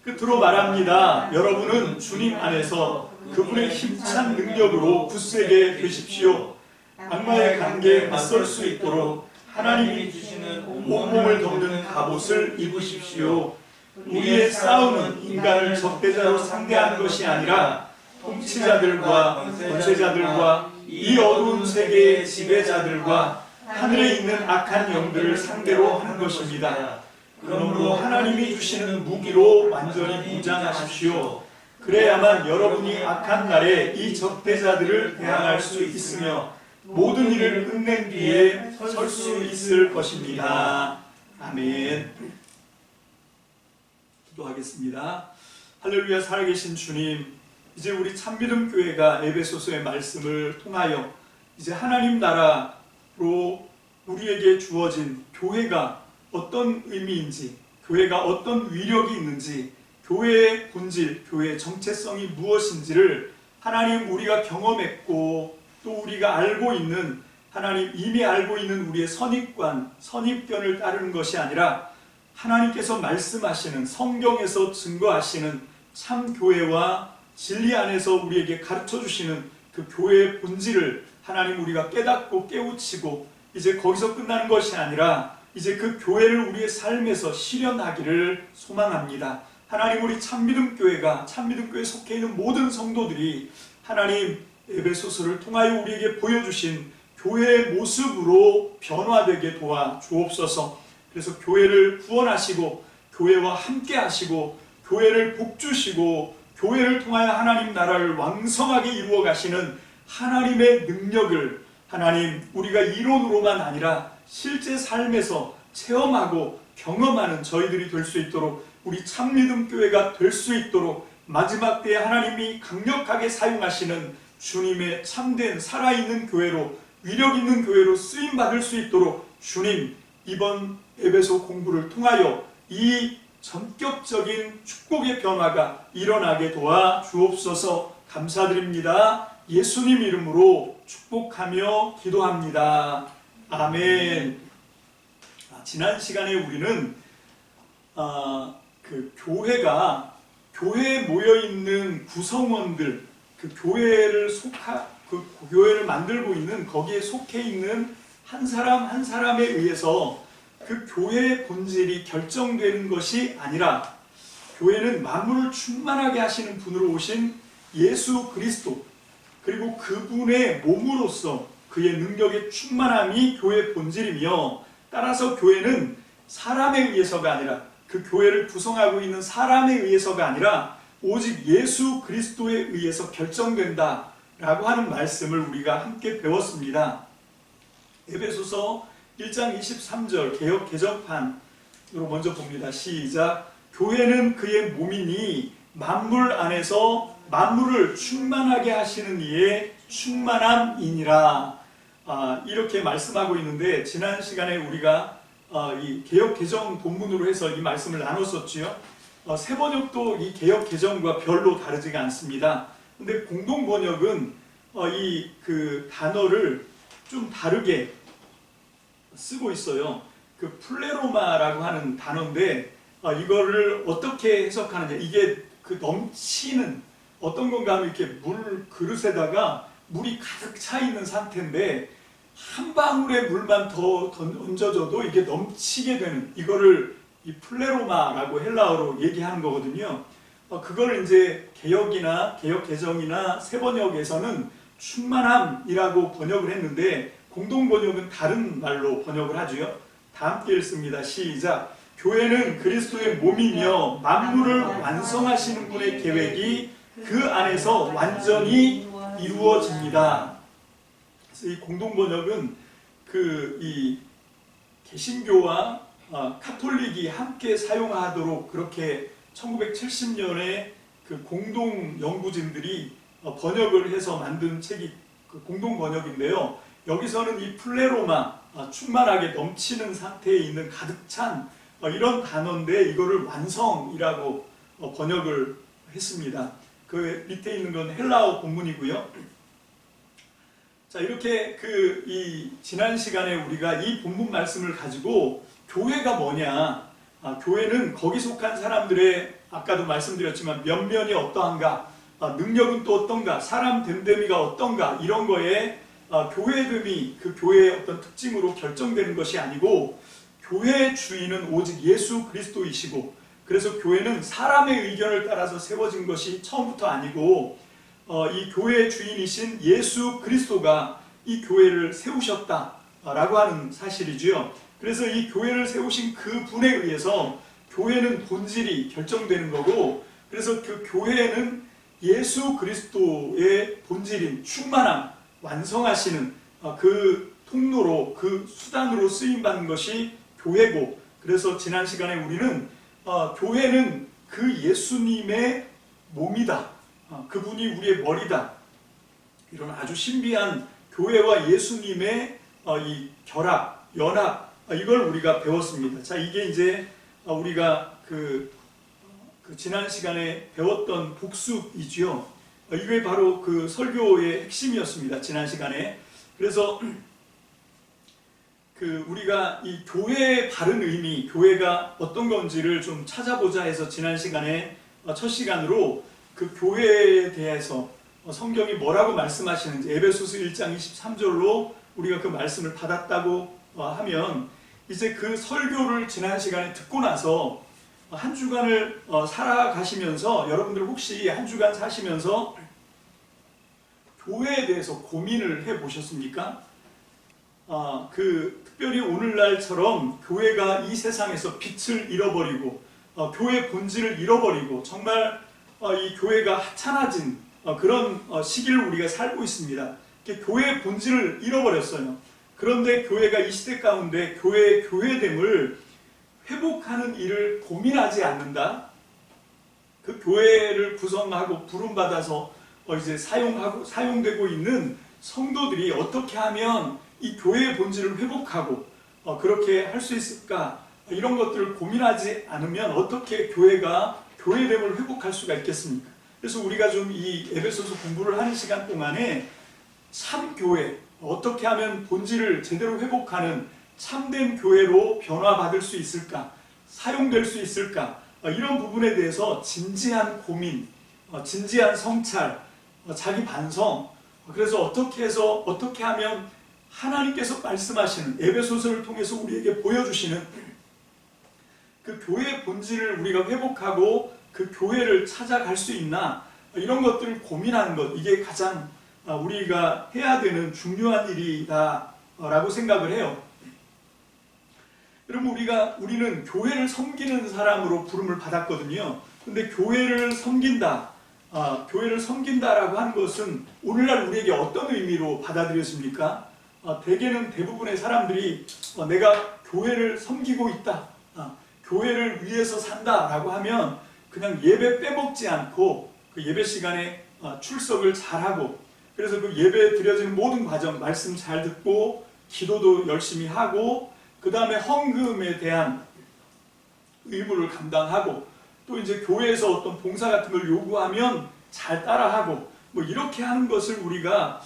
끝으로 말합니다. 여러분은 주님 안에서 그분의 힘찬 능력으로 굳세게 되십시오. 악마의 관계에 맞설 수 있도록 하나님이 주시는 온몸을 덮는 갑옷을 입으십시오. 우리의 싸움은 인간을 적대자로 상대하는 것이 아니라 통치자들과 권세자들과 이 어두운 세계의 지배자들과 하늘에 있는 악한 영들을 상대로 하는 것입니다. 그러므로 하나님이 주시는 무기로 완전히 무장하십시오. 그래야만 여러분이 악한 날에 이 적대자들을 대항할 수 있으며 모든 일을 끝낸 뒤에 설 수 있을 것입니다. 아멘. 기도하겠습니다. 할렐루야. 살아계신 주님, 이제 우리 참믿음 교회가 에베소서의 말씀을 통하여 이제 하나님 나라로 우리에게 주어진 교회가 어떤 의미인지, 교회가 어떤 위력이 있는지, 교회의 본질, 교회의 정체성이 무엇인지를 하나님 우리가 경험했고 또 우리가 알고 있는, 하나님 이미 알고 있는 우리의 선입관, 선입견을 따르는 것이 아니라 하나님께서 말씀하시는, 성경에서 증거하시는 참 교회와 진리 안에서 우리에게 가르쳐 주시는 그 교회의 본질을 하나님 우리가 깨닫고 깨우치고 이제 거기서 끝나는 것이 아니라 이제 그 교회를 우리의 삶에서 실현하기를 소망합니다. 하나님, 우리 참믿음 교회가, 참믿음 교회에 속해 있는 모든 성도들이 하나님 에베소서를 통하여 우리에게 보여주신 교회의 모습으로 변화되게 도와 주옵소서. 그래서 교회를 구원하시고 교회와 함께 하시고 교회를 복주시고 교회를 통하여 하나님 나라를 왕성하게 이루어 가시는 하나님의 능력을 하나님 우리가 이론으로만 아니라 실제 삶에서 체험하고 경험하는 저희들이 될 수 있도록, 우리 참믿음 교회가 될 수 있도록 마지막 때에 하나님이 강력하게 사용하시는 주님의 참된 살아있는 교회로, 위력 있는 교회로 쓰임받을 수 있도록 주님, 이번 에베소 공부를 통하여 이 전격적인 축복의 변화가 일어나게 도와 주옵소서. 감사드립니다. 예수님 이름으로 축복하며 기도합니다. 아멘. 지난 시간에 우리는 그 교회에 모여있는 구성원들, 그 교회를 만들고 있는, 거기에 속해 있는 한 사람 한 사람에 의해서 그 교회의 본질이 결정되는 것이 아니라, 교회는 만물을 충만하게 하시는 분으로 오신 예수 그리스도, 그리고 그분의 몸으로서 그의 능력의 충만함이 교회의 본질이며, 따라서 교회는 사람에 의해서가 아니라, 그 교회를 구성하고 있는 사람에 의해서가 아니라 오직 예수 그리스도에 의해서 결정된다 라고 하는 말씀을 우리가 함께 배웠습니다. 에베소서 1장 23절 개역 개정판으로 먼저 봅니다. 시작. 교회는 그의 몸이니 만물 안에서 만물을 충만하게 하시는 이의 충만함이니라. 이렇게 말씀하고 있는데, 지난 시간에 우리가 이 개역 개정 본문으로 해서 이 말씀을 나눴었지요. 새 번역도 이 개역 개정과 별로 다르지가 않습니다. 근데 공동 번역은 이 그 단어를 좀 다르게 쓰고 있어요. 그 플레로마라고 하는 단어인데, 이거를 어떻게 해석하느냐, 이게 그 넘치는, 어떤 건가 하면 이렇게 물 그릇에다가 물이 가득 차 있는 상태인데 한 방울의 물만 더 얹어줘도 이게 넘치게 되는, 이거를 이 플레로마라고 헬라어로 얘기하는 거거든요. 그걸 이제 개역이나 개역 개정이나 새 번역에서는 충만함이라고 번역을 했는데, 공동 번역은 다른 말로 번역을 하죠. 다 함께 읽습니다. 시작. 교회는 그리스도의 몸이며 만물을 완성하시는 분의 계획이 그 안에서 완전히 이루어집니다. 그래서 이 공동 번역은 이 개신교와 카톨릭이 함께 사용하도록 그렇게 1970년에 그 공동 연구진들이 번역을 해서 만든 책이 그 공동 번역인데요. 여기서는 이 플레로마, 충만하게 넘치는 상태에 있는 가득 찬 이런 단어인데, 이거를 완성이라고 번역을 했습니다. 그 밑에 있는 건 헬라어 본문이고요. 자, 이렇게 이 지난 시간에 우리가 이 본문 말씀을 가지고 교회가 뭐냐, 교회는 거기 속한 사람들의 아까도 말씀드렸지만 면면이 어떠한가, 능력은 또 어떤가, 사람 됨됨이가 어떤가, 이런 거에 교회됨이 그 교회의 어떤 특징으로 결정되는 것이 아니고, 교회의 주인은 오직 예수 그리스도이시고, 그래서 교회는 사람의 의견을 따라서 세워진 것이 처음부터 아니고 이 교회의 주인이신 예수 그리스도가 이 교회를 세우셨다라고 하는 사실이지요. 그래서 이 교회를 세우신 그 분에 의해서 교회는 본질이 결정되는 거고, 그래서 그 교회에는 예수 그리스도의 본질인 충만함, 완성하시는 그 통로로, 그 수단으로 쓰임받는 것이 교회고, 그래서 지난 시간에 우리는 교회는 그 예수님의 몸이다, 그분이 우리의 머리다, 이런 아주 신비한 교회와 예수님의 이 결합, 연합, 이걸 우리가 배웠습니다. 자, 이게 이제 우리가 그 지난 시간에 배웠던 복습이지요. 이게 바로 그 설교의 핵심이었습니다, 지난 시간에. 그래서 우리가 이 교회의 바른 의미, 교회가 어떤 건지를 좀 찾아보자 해서 지난 시간에 첫 시간으로 그 교회에 대해서 성경이 뭐라고 말씀하시는지, 에베소서 1장 23절로 우리가 그 말씀을 받았다고 하면, 이제 그 설교를 지난 시간에 듣고 나서 한 주간을 살아가시면서, 여러분들 혹시 한 주간 사시면서 교회에 대해서 고민을 해보셨습니까? 특별히 오늘날처럼 교회가 이 세상에서 빛을 잃어버리고 교회의 본질을 잃어버리고 정말 이 교회가 하찮아진 그런 시기를 우리가 살고 있습니다. 교회의 본질을 잃어버렸어요. 그런데 교회가 이 시대 가운데 교회의 교회됨을 회복하는 일을 고민하지 않는다. 그 교회를 구성하고 부름받아서 이제 사용되고 있는 성도들이 어떻게 하면 이 교회의 본질을 회복하고 그렇게 할 수 있을까, 이런 것들을 고민하지 않으면 어떻게 교회가 교회됨을 회복할 수가 있겠습니까? 그래서 우리가 좀 이 에베소서 공부를 하는 시간 동안에 참 교회, 어떻게 하면 본질을 제대로 회복하는 참된 교회로 변화받을 수 있을까, 사용될 수 있을까, 이런 부분에 대해서 진지한 고민, 진지한 성찰, 자기 반성, 그래서 어떻게 하면 하나님께서 말씀하시는, 에베소서를 통해서 우리에게 보여주시는 그 교회의 본질을 우리가 회복하고 그 교회를 찾아갈 수 있나, 이런 것들을 고민하는 것, 이게 가장 우리가 해야 되는 중요한 일이다라고 생각을 해요. 여러분, 우리는 교회를 섬기는 사람으로 부름을 받았거든요. 근데 교회를 섬긴다라고 하는 것은 오늘날 우리에게 어떤 의미로 받아들여집니까? 대부분의 사람들이 내가 교회를 섬기고 있다, 교회를 위해서 산다라고 하면 그냥 예배 빼먹지 않고 그 예배 시간에 출석을 잘하고, 그래서 그 예배에 드려지는 모든 과정, 말씀 잘 듣고 기도도 열심히 하고, 그 다음에 헌금에 대한 의무를 감당하고, 또 이제 교회에서 어떤 봉사 같은 걸 요구하면 잘 따라하고, 뭐 이렇게 하는 것을 우리가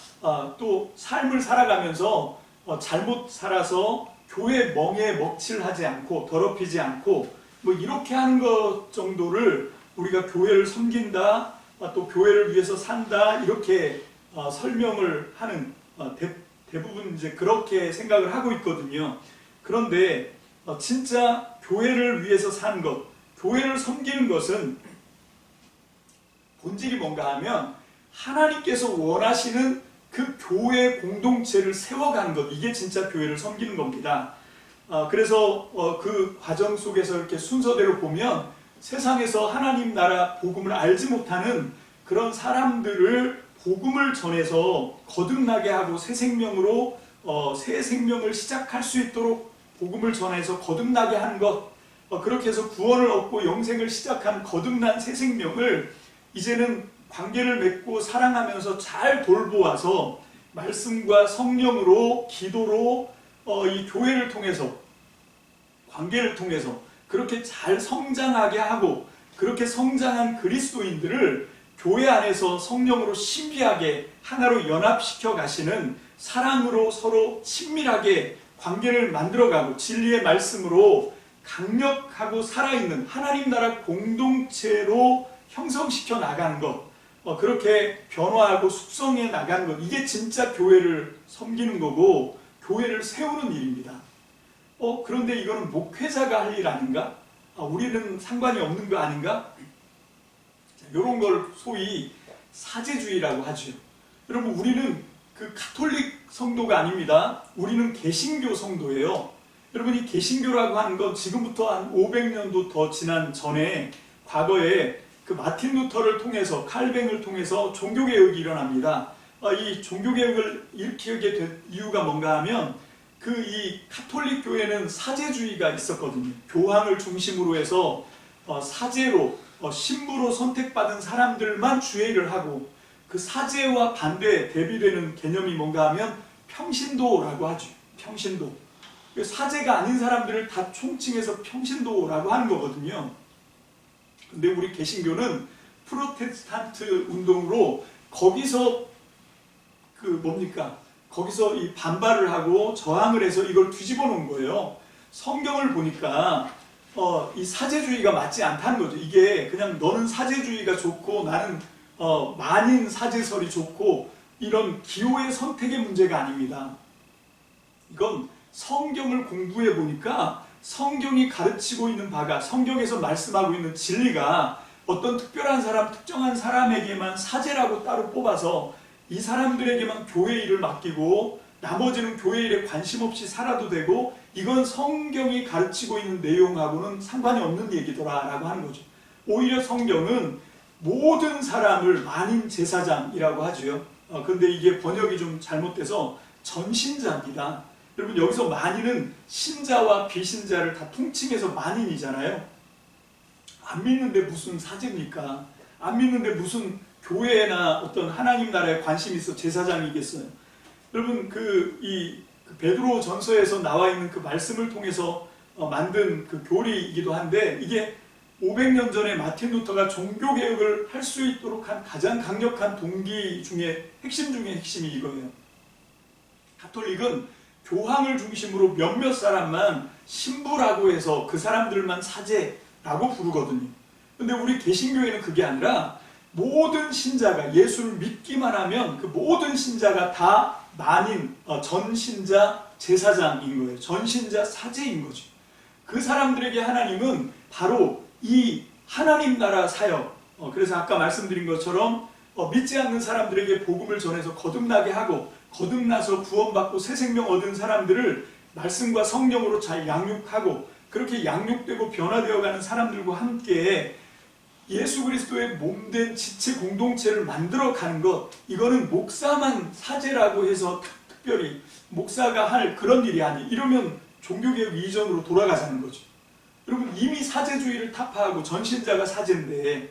또 삶을 살아가면서 잘못 살아서 교회 멍에 먹칠하지 않고 더럽히지 않고 뭐 이렇게 하는 것 정도를 우리가 교회를 섬긴다, 또 교회를 위해서 산다, 이렇게 설명을 하는, 대부분 이제 그렇게 생각을 하고 있거든요. 그런데 진짜 교회를 위해서 사는 것, 교회를 섬기는 것은 본질이 뭔가 하면 하나님께서 원하시는 그 교회 공동체를 세워가는 것, 이게 진짜 교회를 섬기는 겁니다. 그래서 그 과정 속에서 이렇게 순서대로 보면 세상에서 하나님 나라 복음을 알지 못하는 그런 사람들을 복음을 전해서 거듭나게 하고 새 생명으로 새 생명을 시작할 수 있도록 복음을 전해서 거듭나게 하는 것, 그렇게 해서 구원을 얻고 영생을 시작한 거듭난 새 생명을 이제는 관계를 맺고 사랑하면서 잘 돌보아서 말씀과 성령으로, 기도로 이 교회를 통해서, 관계를 통해서 그렇게 잘 성장하게 하고, 그렇게 성장한 그리스도인들을 교회 안에서 성령으로 신비하게 하나로 연합시켜 가시는, 사랑으로 서로 친밀하게 관계를 만들어가고 진리의 말씀으로 강력하고 살아있는 하나님 나라 공동체로 형성시켜 나가는 것, 그렇게 변화하고 숙성해 나가는 것, 이게 진짜 교회를 섬기는 거고 교회를 세우는 일입니다. 그런데 이거는 목회자가 할 일 아닌가? 우리는 상관이 없는 거 아닌가? 이런 걸 소위 사제주의라고 하죠. 여러분, 우리는 그 가톨릭 성도가 아닙니다. 우리는 개신교 성도예요. 여러분, 이 개신교라고 하는 건 지금부터 한 500년도 더 지난 전에 과거에 그 마틴 루터를 통해서, 칼뱅을 통해서 종교개혁이 일어납니다. 이 종교개혁을 일으키게 된 이유가 뭔가 하면 이 가톨릭 교회는 사제주의가 있었거든요. 교황을 중심으로 해서 사제로, 신부로 선택받은 사람들만 주례를 하고, 그 사제와 반대 대비되는 개념이 뭔가 하면 평신도라고 하죠. 평신도. 사제가 아닌 사람들을 다 총칭해서 평신도라고 하는 거거든요. 근데 우리 개신교는 프로테스탄트 운동으로 거기서 거기서 이 반발을 하고 저항을 해서 이걸 뒤집어 놓은 거예요. 성경을 보니까 이 사제주의가 맞지 않다는 거죠. 이게 그냥 너는 사제주의가 좋고 나는 만인 사제설이 좋고 이런 기호의 선택의 문제가 아닙니다. 이건 성경을 공부해 보니까 성경이 가르치고 있는 바가, 성경에서 말씀하고 있는 진리가 어떤 특별한 사람, 특정한 사람에게만 사제라고 따로 뽑아서 이 사람들에게만 교회 일을 맡기고 나머지는 교회 일에 관심 없이 살아도 되고, 이건 성경이 가르치고 있는 내용하고는 상관이 없는 얘기더라라고 하는 거죠. 오히려 성경은 모든 사람을 만인 제사장이라고 하죠. 그런데 이게 번역이 좀 잘못돼서 전신자입니다. 여러분, 여기서 만인은 신자와 비신자를 다 통칭해서 만인이잖아요. 안 믿는데 무슨 사제입니까? 안 믿는데 무슨 교회나 어떤 하나님 나라에 관심이 있어 제사장이겠어요? 여러분, 베드로 전서에서 나와 있는 그 말씀을 통해서 만든 그 교리이기도 한데, 이게 500년 전에 마틴 루터가 종교개혁을 할 수 있도록 한 가장 강력한 동기 중에 핵심 중에 핵심이 이거예요. 가톨릭은 교황을 중심으로 몇몇 사람만 신부라고 해서 그 사람들만 사제라고 부르거든요. 근데 우리 개신교회는 그게 아니라 모든 신자가 예수를 믿기만 하면 그 모든 신자가 다 만인, 전신자 제사장인 거예요. 전신자 사제인 거죠. 그 사람들에게 하나님은 바로 이 하나님 나라 사역, 그래서 아까 말씀드린 것처럼 믿지 않는 사람들에게 복음을 전해서 거듭나게 하고, 거듭나서 구원받고 새 생명 얻은 사람들을 말씀과 성령으로 잘 양육하고, 그렇게 양육되고 변화되어가는 사람들과 함께 예수 그리스도의 몸된 지체 공동체를 만들어가는 것, 이거는 목사만 사제라고 해서 특별히 목사가 할 그런 일이 아니에요. 이러면 종교개혁 이전으로 돌아가자는 거죠. 여러분, 이미 사제주의를 타파하고 전신자가 사제인데,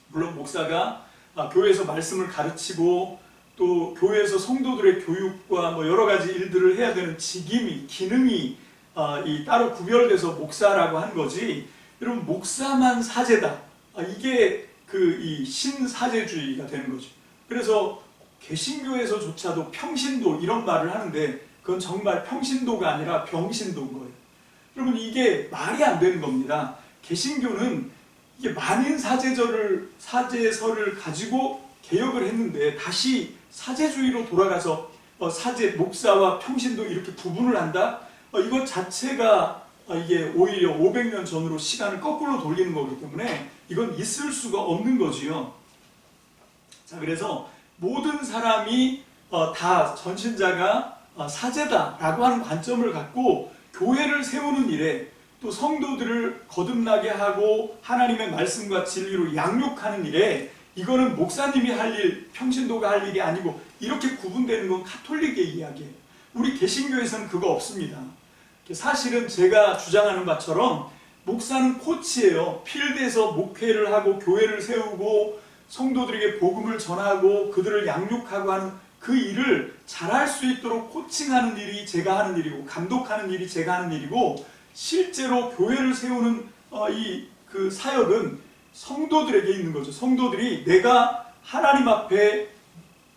물론 목사가 교회에서 말씀을 가르치고 또 교회에서 성도들의 교육과 여러 가지 일들을 해야 되는 직임이, 기능이 따로 구별돼서 목사라고 한 거지, 여러분, 목사만 사제다, 이게 이 신사제주의가 되는 거죠. 그래서 개신교에서조차도 평신도 이런 말을 하는데, 그건 정말 평신도가 아니라 병신도인 거예요. 여러분, 이게 말이 안 되는 겁니다. 개신교는 이게 만인 사제설을 가지고 개혁을 했는데 다시 사제주의로 돌아가서 사제, 목사와 평신도 이렇게 구분을 한다? 이것 자체가 이게 오히려 500년 전으로 시간을 거꾸로 돌리는 거기 때문에 이건 있을 수가 없는 거지요. 자, 그래서 모든 사람이 다 전신자가 사제다라고 하는 관점을 갖고 교회를 세우는 일에, 또 성도들을 거듭나게 하고 하나님의 말씀과 진리로 양육하는 일에, 이거는 목사님이 할 일, 평신도가 할 일이 아니고 이렇게 구분되는 건 가톨릭의 이야기예요. 우리 개신교에서는 그거 없습니다. 사실은 제가 주장하는 바처럼 목사는 코치예요. 필드에서 목회를 하고 교회를 세우고 성도들에게 복음을 전하고 그들을 양육하고 하는 그 일을 잘할 수 있도록 코칭하는 일이 제가 하는 일이고, 감독하는 일이 제가 하는 일이고, 실제로 교회를 세우는 그 사역은 성도들에게 있는 거죠. 성도들이 내가 하나님 앞에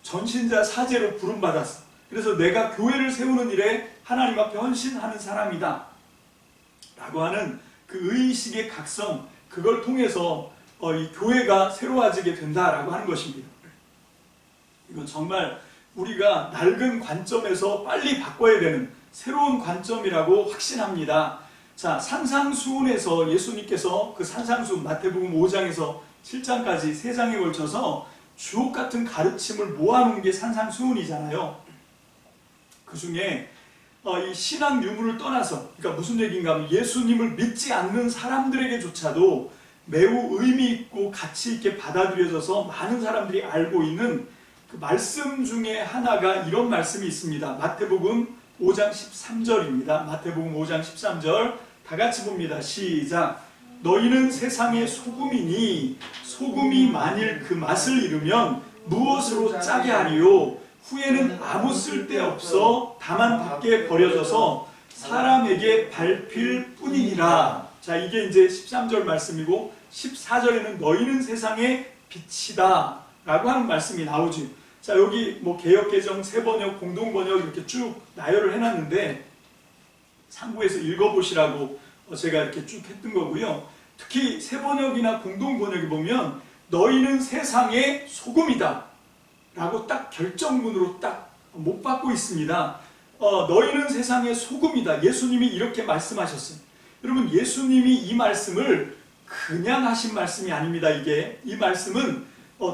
전신자 사제로 부름받았어. 그래서 내가 교회를 세우는 일에 하나님 앞에 헌신하는 사람이다. 라고 하는 그 의식의 각성, 그걸 통해서 이 교회가 새로워지게 된다라고 하는 것입니다. 이건 정말 우리가 낡은 관점에서 빨리 바꿔야 되는 새로운 관점이라고 확신합니다. 자, 산상수훈에서 예수님께서 그 산상수훈 마태복음 5장에서 7장까지 3장에 걸쳐서 주옥 같은 가르침을 모아놓은 게 산상수훈이잖아요. 그 중에 이 신앙 유무를 떠나서, 그러니까 무슨 얘기인가 하면 예수님을 믿지 않는 사람들에게조차도 매우 의미 있고 가치 있게 받아들여져서 많은 사람들이 알고 있는 그 말씀 중에 하나가 이런 말씀이 있습니다. 마태복음 5장 13절입니다. 마태복음 5장 13절 다 같이 봅니다. 시작. 너희는 세상의 소금이니 소금이 만일 그 맛을 잃으면 무엇으로 짜게 하리요? 후에는 아무 쓸데없어 다만 밖에 버려져서 사람에게 밟힐 뿐이니라. 자, 이게 이제 13절 말씀이고 14절에는 너희는 세상의 빛이다 라고 하는 말씀이 나오죠. 자, 여기 뭐 개역개정, 새번역, 공동번역 이렇게 쭉 나열을 해놨는데 참고해서 읽어보시라고 제가 이렇게 쭉 했던 거고요. 특히 새번역이나 공동번역에 보면 너희는 세상의 소금이다 라고 딱 결정문으로 딱 못 받고 있습니다. 너희는 세상의 소금이다. 예수님이 이렇게 말씀하셨어요. 여러분, 예수님이 이 말씀을 그냥 하신 말씀이 아닙니다. 이 말씀은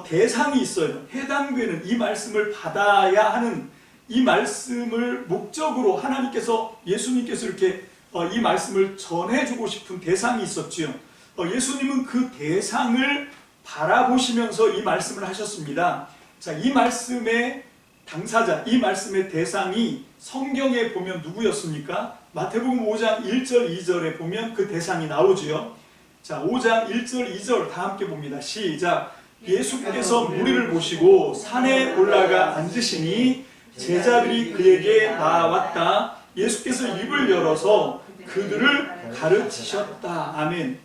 대상이 있어요. 해당되는 이 말씀을 받아야 하는, 이 말씀을 목적으로 하나님께서, 예수님께서 이렇게 이 말씀을 전해주고 싶은 대상이 있었지요. 예수님은 그 대상을 바라보시면서 이 말씀을 하셨습니다. 자, 이 말씀의 당사자, 이 말씀의 대상이 성경에 보면 누구였습니까? 마태복음 5장 1절 2절에 보면 그 대상이 나오지요. 자, 5장 1절 2절 다 함께 봅니다. 시작. 예수께서 무리를 보시고 산에 올라가 앉으시니 제자들이 그에게 나왔다. 예수께서 입을 열어서 그들을 가르치셨다. 아멘.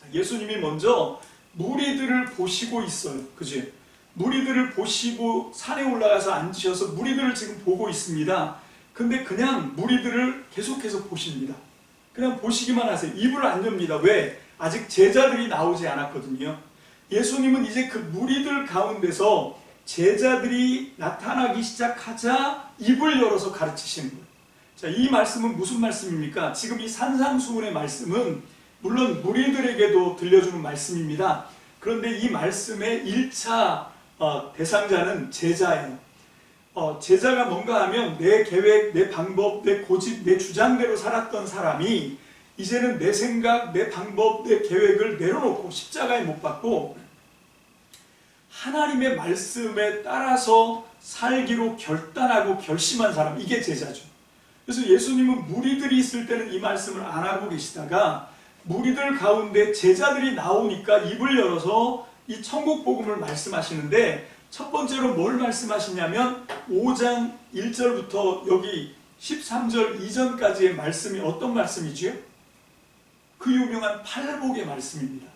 자, 예수님이 먼저 무리들을 보시고 있어요. 그지? 무리들을 보시고 산에 올라가서 앉으셔서 무리들을 지금 보고 있습니다. 근데 그냥 무리들을 계속해서 보십니다. 그냥 보시기만 하세요. 입을 안 엽니다. 왜? 아직 제자들이 나오지 않았거든요. 예수님은 이제 그 무리들 가운데서 제자들이 나타나기 시작하자 입을 열어서 가르치시는 거예요. 자, 이 말씀은 무슨 말씀입니까? 지금 이 산상수훈의 말씀은 물론 무리들에게도 들려주는 말씀입니다. 그런데 이 말씀의 1차 대상자는 제자예요. 제자가 뭔가 하면 내 계획, 내 방법, 내 고집, 내 주장대로 살았던 사람이 이제는 내 생각, 내 방법, 내 계획을 내려놓고 십자가에 못 박고 하나님의 말씀에 따라서 살기로 결단하고 결심한 사람, 이게 제자죠. 그래서 예수님은 무리들이 있을 때는 이 말씀을 안 하고 계시다가 무리들 가운데 제자들이 나오니까 입을 열어서 이 천국 복음을 말씀하시는데, 첫 번째로 뭘 말씀하시냐면 5장 1절부터 여기 13절 이전까지의 말씀이 어떤 말씀이지요? 그 유명한 팔복의 말씀입니다.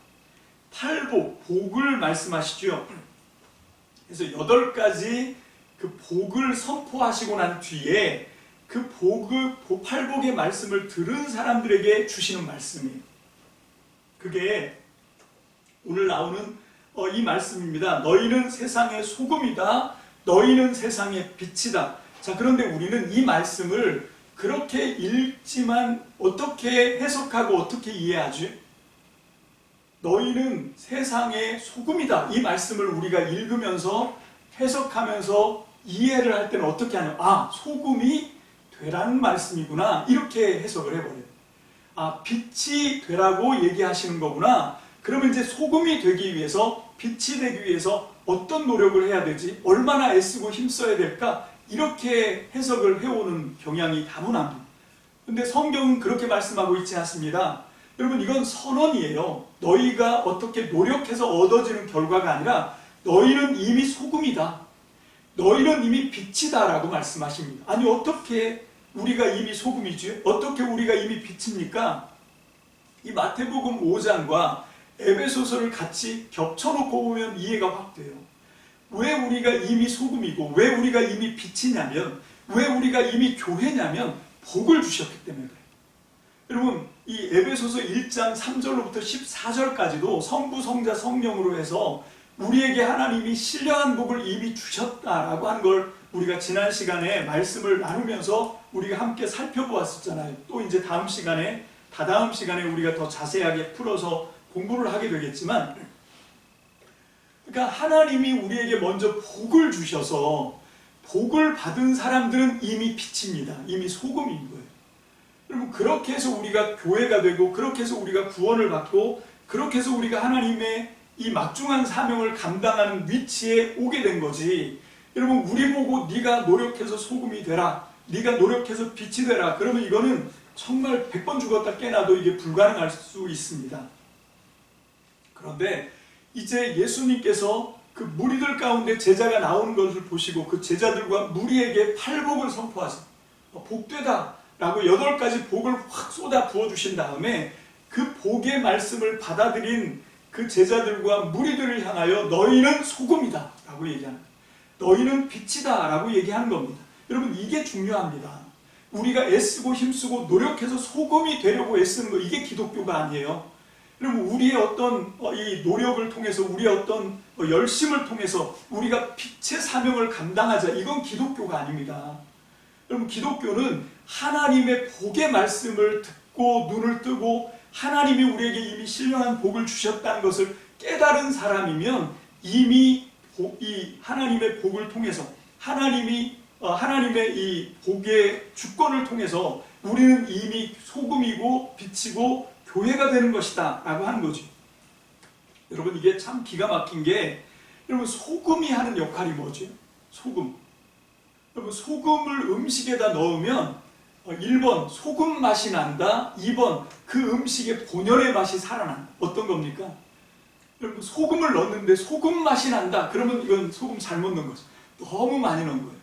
팔복, 복을 말씀하시죠. 그래서 8가지 그 복을 선포하시고 난 뒤에 그 팔복의 말씀을 들은 사람들에게 주시는 말씀이에요. 그게 오늘 나오는 이 말씀입니다. 너희는 세상의 소금이다. 너희는 세상의 빛이다. 자, 그런데 우리는 이 말씀을 그렇게 읽지만 어떻게 해석하고 어떻게 이해하지? 너희는 세상의 소금이다. 이 말씀을 우리가 읽으면서 해석하면서 이해를 할 때는 어떻게 하냐? 아, 소금이 되라는 말씀이구나. 이렇게 해석을 해버려요. 아, 빛이 되라고 얘기하시는 거구나. 그러면 이제 소금이 되기 위해서, 빛이 되기 위해서 어떤 노력을 해야 되지? 얼마나 애쓰고 힘써야 될까? 이렇게 해석을 해오는 경향이 다분합니다. 근데 성경은 그렇게 말씀하고 있지 않습니다. 여러분, 이건 선언이에요. 너희가 어떻게 노력해서 얻어지는 결과가 아니라 너희는 이미 소금이다. 너희는 이미 빛이다 라고 말씀하십니다. 아니, 어떻게 우리가 이미 소금이지? 어떻게 우리가 이미 빛입니까? 이 마태복음 5장과 에베소서를 같이 겹쳐놓고 보면 이해가 확 돼요. 왜 우리가 이미 소금이고 왜 우리가 이미 빛이냐면, 왜 우리가 이미 교회냐면 복을 주셨기 때문에 그래요. 여러분, 이 에베소서 1장 3절로부터 14절까지도 성부, 성자, 성령으로 해서 우리에게 하나님이 신령한 복을 이미 주셨다라고 한 걸 우리가 지난 시간에 말씀을 나누면서 우리가 함께 살펴보았었잖아요. 또 이제 다음 시간에, 다다음 시간에 우리가 더 자세하게 풀어서 공부를 하게 되겠지만, 그러니까 하나님이 우리에게 먼저 복을 주셔서 복을 받은 사람들은 이미 빛입니다. 이미 소금인 거예요. 여러분, 그렇게 해서 우리가 교회가 되고, 그렇게 해서 우리가 구원을 받고, 그렇게 해서 우리가 하나님의 이 막중한 사명을 감당하는 위치에 오게 된 거지. 여러분, 우리 보고 네가 노력해서 소금이 되라, 네가 노력해서 빛이 되라, 그러면 이거는 정말 100번 죽었다 깨나도 이게 불가능할 수 있습니다. 그런데 이제 예수님께서 그 무리들 가운데 제자가 나오는 것을 보시고 그 제자들과 무리에게 팔복을 선포하세요. 복되다 라고 8가지 복을 확 쏟아 부어주신 다음에 그 복의 말씀을 받아들인 그 제자들과 무리들을 향하여 너희는 소금이다 라고 얘기하는 거예요. 너희는 빛이다 라고 얘기하는 겁니다. 여러분, 이게 중요합니다. 우리가 애쓰고 힘쓰고 노력해서 소금이 되려고 애쓰는 거, 이게 기독교가 아니에요. 여러분, 우리의 어떤 이 노력을 통해서, 우리의 어떤 열심을 통해서 우리가 빛의 사명을 감당하자, 이건 기독교가 아닙니다. 여러분, 기독교는 하나님의 복의 말씀을 듣고 눈을 뜨고 하나님이 우리에게 이미 신령한 복을 주셨다는 것을 깨달은 사람이면 이미 이 하나님의 복을 통해서, 하나님의 이 복의 주권을 통해서 우리는 이미 소금이고 빛이고 교회가 되는 것이다 라고 하는 거죠. 여러분, 이게 참 기가 막힌 게, 여러분, 소금이 하는 역할이 뭐죠? 소금. 여러분, 소금을 음식에다 넣으면 1번 소금 맛이 난다, 2번 그 음식의 본연의 맛이 살아난다. 어떤 겁니까? 여러분, 소금을 넣는데 소금 맛이 난다, 그러면 이건 소금 잘못 넣은 거죠. 너무 많이 넣은 거예요.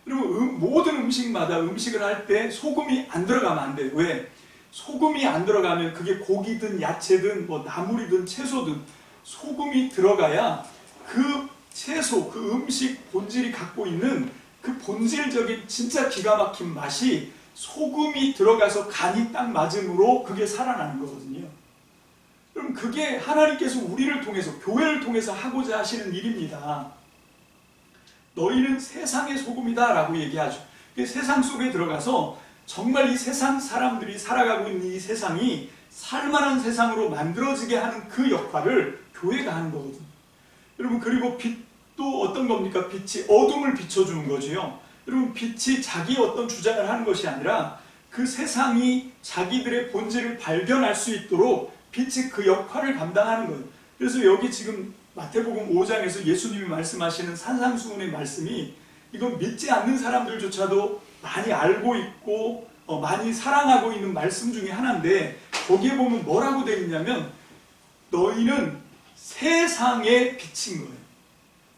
여러분, 모든 음식마다 음식을 할 때 소금이 안 들어가면 안 돼요. 왜? 소금이 안 들어가면 그게 고기든 야채든 뭐 나물이든 채소든 소금이 들어가야 그 채소, 그 음식 본질이 갖고 있는 그 본질적인 진짜 기가 막힌 맛이 소금이 들어가서 간이 딱 맞음으로 그게 살아나는 거거든요. 그럼 그게 하나님께서 우리를 통해서, 교회를 통해서 하고자 하시는 일입니다. 너희는 세상의 소금이다 라고 얘기하죠. 세상 속에 들어가서 정말 이 세상 사람들이 살아가고 있는 이 세상이 살만한 세상으로 만들어지게 하는 그 역할을 교회가 하는 거거든요. 여러분, 그리고 빛도 어떤 겁니까? 빛이 어둠을 비춰주는 거지요. 여러분, 빛이 자기 어떤 주장을 하는 것이 아니라 그 세상이 자기들의 본질을 발견할 수 있도록 빛이 그 역할을 감당하는 거예요. 그래서 여기 지금 마태복음 5장에서 예수님이 말씀하시는 산상수훈의 말씀이, 이건 믿지 않는 사람들조차도 많이 알고 있고 많이 사랑하고 있는 말씀 중에 하나인데, 거기에 보면 뭐라고 되어 있냐면 너희는 세상의 빛인 거예요.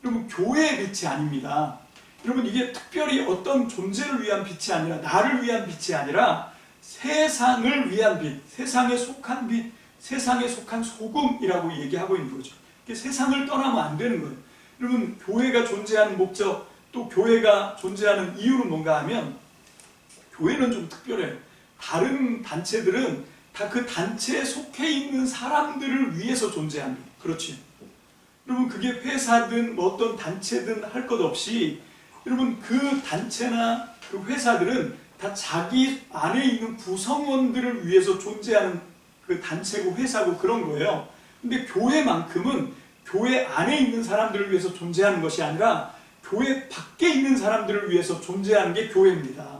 여러분, 교회의 빛이 아닙니다. 여러분, 이게 특별히 어떤 존재를 위한 빛이 아니라, 나를 위한 빛이 아니라 세상을 위한 빛, 세상에 속한 빛, 세상에 속한 소금이라고 얘기하고 있는 거죠. 세상을 떠나면 안 되는 거예요. 여러분, 교회가 존재하는 목적, 또 교회가 존재하는 이유는 뭔가 하면, 교회는 좀 특별해요. 다른 단체들은 다 그 단체에 속해 있는 사람들을 위해서 존재합니다. 그렇지? 여러분, 그게 회사든 뭐 어떤 단체든 할 것 없이, 여러분, 그 단체나 그 회사들은 다 자기 안에 있는 구성원들을 위해서 존재하는 그 단체고 회사고 그런 거예요. 근데 교회만큼은 교회 안에 있는 사람들을 위해서 존재하는 것이 아니라 교회 밖에 있는 사람들을 위해서 존재하는 게 교회입니다.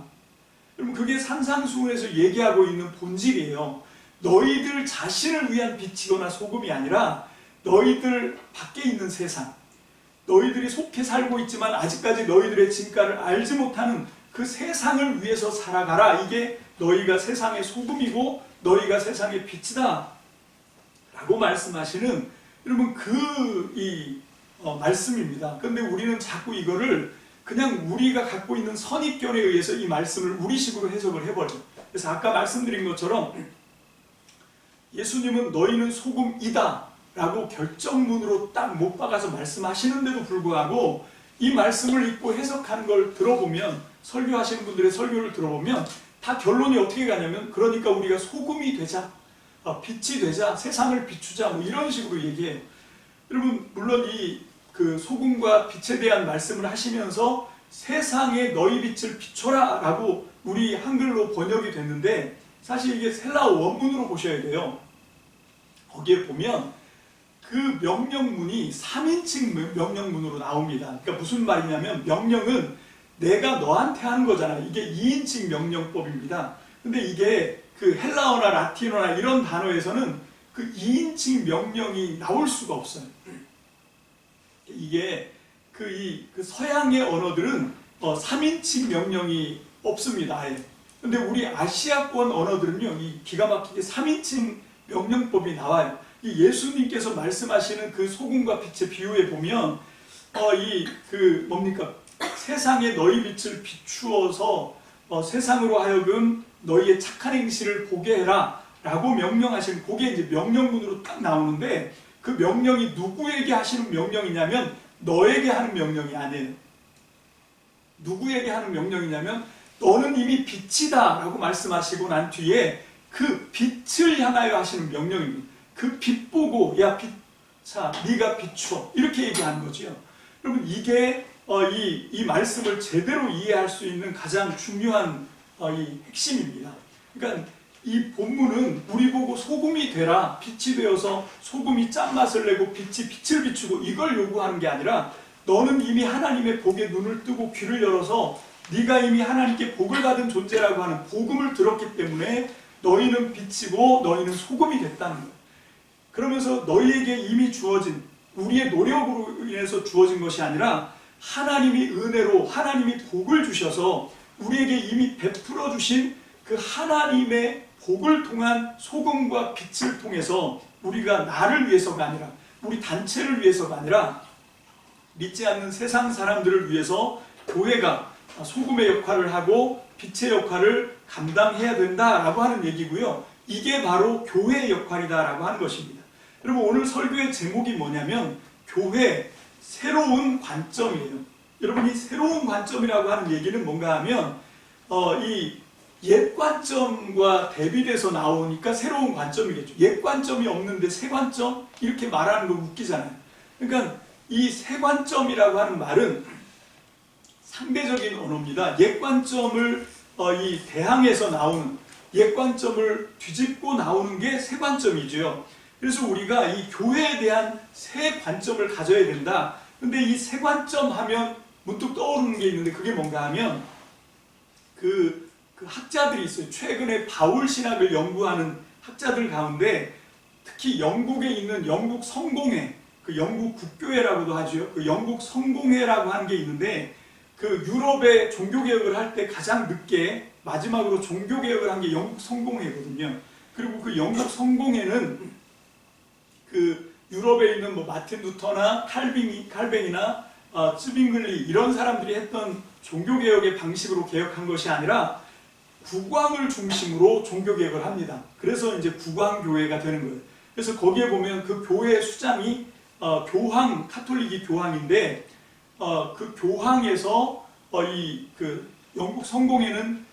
여러분, 그게 산상수훈에서 얘기하고 있는 본질이에요. 너희들 자신을 위한 빛이거나 소금이 아니라 너희들 밖에 있는 세상, 너희들이 속해 살고 있지만 아직까지 너희들의 진가를 알지 못하는 그 세상을 위해서 살아가라. 이게 너희가 세상의 소금이고 너희가 세상의 빛이다 라고 말씀하시는, 여러분, 말씀입니다. 그런데 우리는 자꾸 이거를 그냥 우리가 갖고 있는 선입견에 의해서 이 말씀을 우리식으로 해석을 해버려요. 그래서 아까 말씀드린 것처럼 예수님은 너희는 소금이다 라고 결정문으로 딱 못 박아서 말씀하시는데도 불구하고 이 말씀을 읽고 해석하는 걸 들어보면, 설교하시는 분들의 설교를 들어보면 다 결론이 어떻게 가냐면 그러니까 우리가 소금이 되자, 빛이 되자, 세상을 비추자 뭐 이런 식으로 얘기해요. 여러분 물론 이 그 소금과 빛에 대한 말씀을 하시면서 세상에 너희 빛을 비춰라 라고 우리 한글로 번역이 됐는데 사실 이게 헬라어 원문으로 보셔야 돼요. 거기에 보면 그 명령문이 3인칭 명령문으로 나옵니다. 그러니까 무슨 말이냐면 명령은 내가 너한테 하는 거잖아. 이게 2인칭 명령법입니다. 근데 이게 그 헬라어나 라틴어나 이런 단어에서는 그 2인칭 명령이 나올 수가 없어요. 이게 그 서양의 언어들은 3인칭 명령이 없습니다. 아예. 근데 우리 아시아권 언어들은요, 이 기가 막히게 3인칭 명령법이 나와요. 이 예수님께서 말씀하시는 그 소금과 빛의 비유에 보면 뭡니까? 세상에 너희 빛을 비추어서 세상으로 하여금 너희의 착한 행실을 보게 해라 라고 명령하시는, 그게 이제 명령문으로 딱 나오는데 그 명령이 누구에게 하시는 명령이냐면 너에게 하는 명령이 아니에요. 누구에게 하는 명령이냐면 너는 이미 빛이다 라고 말씀하시고 난 뒤에 그 빛을 향하여 하시는 명령입니다. 그 빛 보고 야 빛, 자 네가 비추어 이렇게 얘기하는 거죠. 여러분 이게 이 말씀을 제대로 이해할 수 있는 가장 중요한 이 핵심입니다. 그러니까 이 본문은 우리 보고 소금이 되라, 빛이 되어서 소금이 짠맛을 내고 빛이 빛을 비추고 이걸 요구하는 게 아니라 너는 이미 하나님의 복에 눈을 뜨고 귀를 열어서 네가 이미 하나님께 복을 받은 존재라고 하는 복음을 들었기 때문에 너희는 빛이고 너희는 소금이 됐다는 거예요. 그러면서 너희에게 이미 주어진, 우리의 노력으로 인해서 주어진 것이 아니라 하나님이 은혜로 하나님이 복을 주셔서 우리에게 이미 베풀어 주신 그 하나님의 복을 통한 소금과 빛을 통해서 우리가 나를 위해서가 아니라 우리 단체를 위해서가 아니라 믿지 않는 세상 사람들을 위해서 교회가 소금의 역할을 하고 빛의 역할을 감당해야 된다라고 하는 얘기고요. 이게 바로 교회의 역할이다라고 하는 것입니다. 여러분 오늘 설교의 제목이 뭐냐면 교회 새로운 관점이에요. 여러분 이 새로운 관점이라고 하는 얘기는 뭔가 하면 이 옛 관점과 대비돼서 나오니까 새로운 관점이겠죠. 옛 관점이 없는데 새 관점? 이렇게 말하는 거 웃기잖아요. 그러니까 이 새 관점이라고 하는 말은 상대적인 언어입니다. 옛 관점을 이 대항해서 나오는, 옛 관점을 뒤집고 나오는 게 새 관점이죠. 그래서 우리가 이 교회에 대한 새 관점을 가져야 된다. 근데 이 새 관점 하면 문득 떠오르는 게 있는데 그게 뭔가 하면 그 학자들이 있어요. 최근에 바울 신학을 연구하는 학자들 가운데 특히 영국에 있는 영국 성공회, 그 영국 국교회라고도 하죠. 그 영국 성공회라고 하는 게 있는데 그 유럽의 종교개혁을 할 때 가장 늦게 마지막으로 종교개혁을 한 게 영국 성공회거든요. 그리고 그 영국 성공회는 그 유럽에 있는 뭐 마틴 루터나 칼뱅이나 쯔빙글리 이런 사람들이 했던 종교개혁의 방식으로 개혁한 것이 아니라 국왕을 중심으로 종교개혁을 합니다. 그래서 이제 국왕교회가 되는 거예요. 그래서 거기에 보면 그 교회 수장이 교황, 카톨릭이 교황인데 그 교황에서 그 영국 성공회는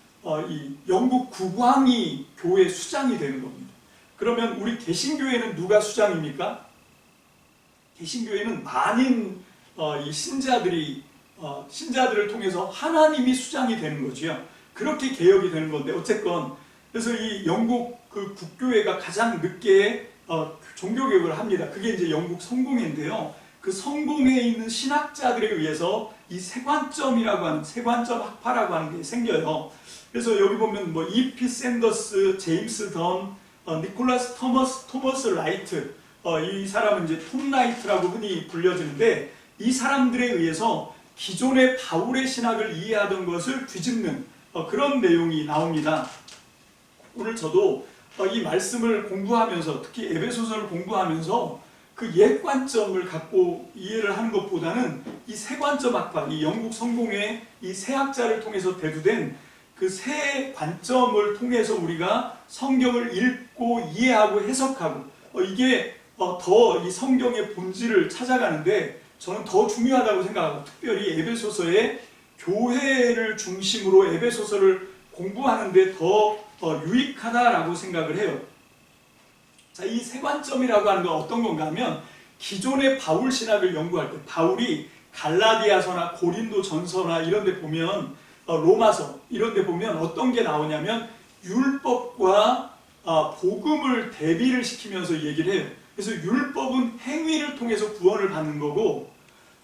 이 영국 국왕이 교회 수장이 되는 겁니다. 그러면 우리 개신교회는 누가 수장입니까? 개신교회는 많은 이 신자들을 통해서 하나님이 수장이 되는 거죠. 그렇게 개혁이 되는 건데 어쨌건 그래서 이 영국 그 국교회가 가장 늦게 종교개혁을 합니다. 그게 이제 영국 성공회인데요. 그 성공회에 있는 신학자들에 의해서 이 세관점이라고 하는 세관점 학파라고 하는 게 생겨요. 그래서 여기 보면 뭐 E.P. 샌더스, 제임스 던, 니콜라스 토머스 라이트, 이 사람은 이제 톰 라이트라고 흔히 불려지는데 이 사람들에 의해서 기존의 바울의 신학을 이해하던 것을 뒤집는 그런 내용이 나옵니다. 오늘 저도 이 말씀을 공부하면서 특히 에베소서를 공부하면서 그 옛 관점을 갖고 이해를 하는 것보다는 이 새 관점 학파, 이 영국 성공회 이 새 학자를 통해서 대두된 그 새 관점을 통해서 우리가 성경을 읽고 이해하고 해석하고 이게 더 이 성경의 본질을 찾아가는데 저는 더 중요하다고 생각하고 특별히 에베소서에 교회를 중심으로 에베소서를 공부하는데 더 유익하다라고 생각을 해요. 자, 이 세 관점이라고 하는 건 어떤 건가 하면 기존의 바울 신학을 연구할 때 바울이 갈라디아서나 고린도 전서나 이런 데 보면 로마서 이런 데 보면 어떤 게 나오냐면 율법과 복음을 대비를 시키면서 얘기를 해요. 그래서 율법은 행위를 통해서 구원을 받는 거고,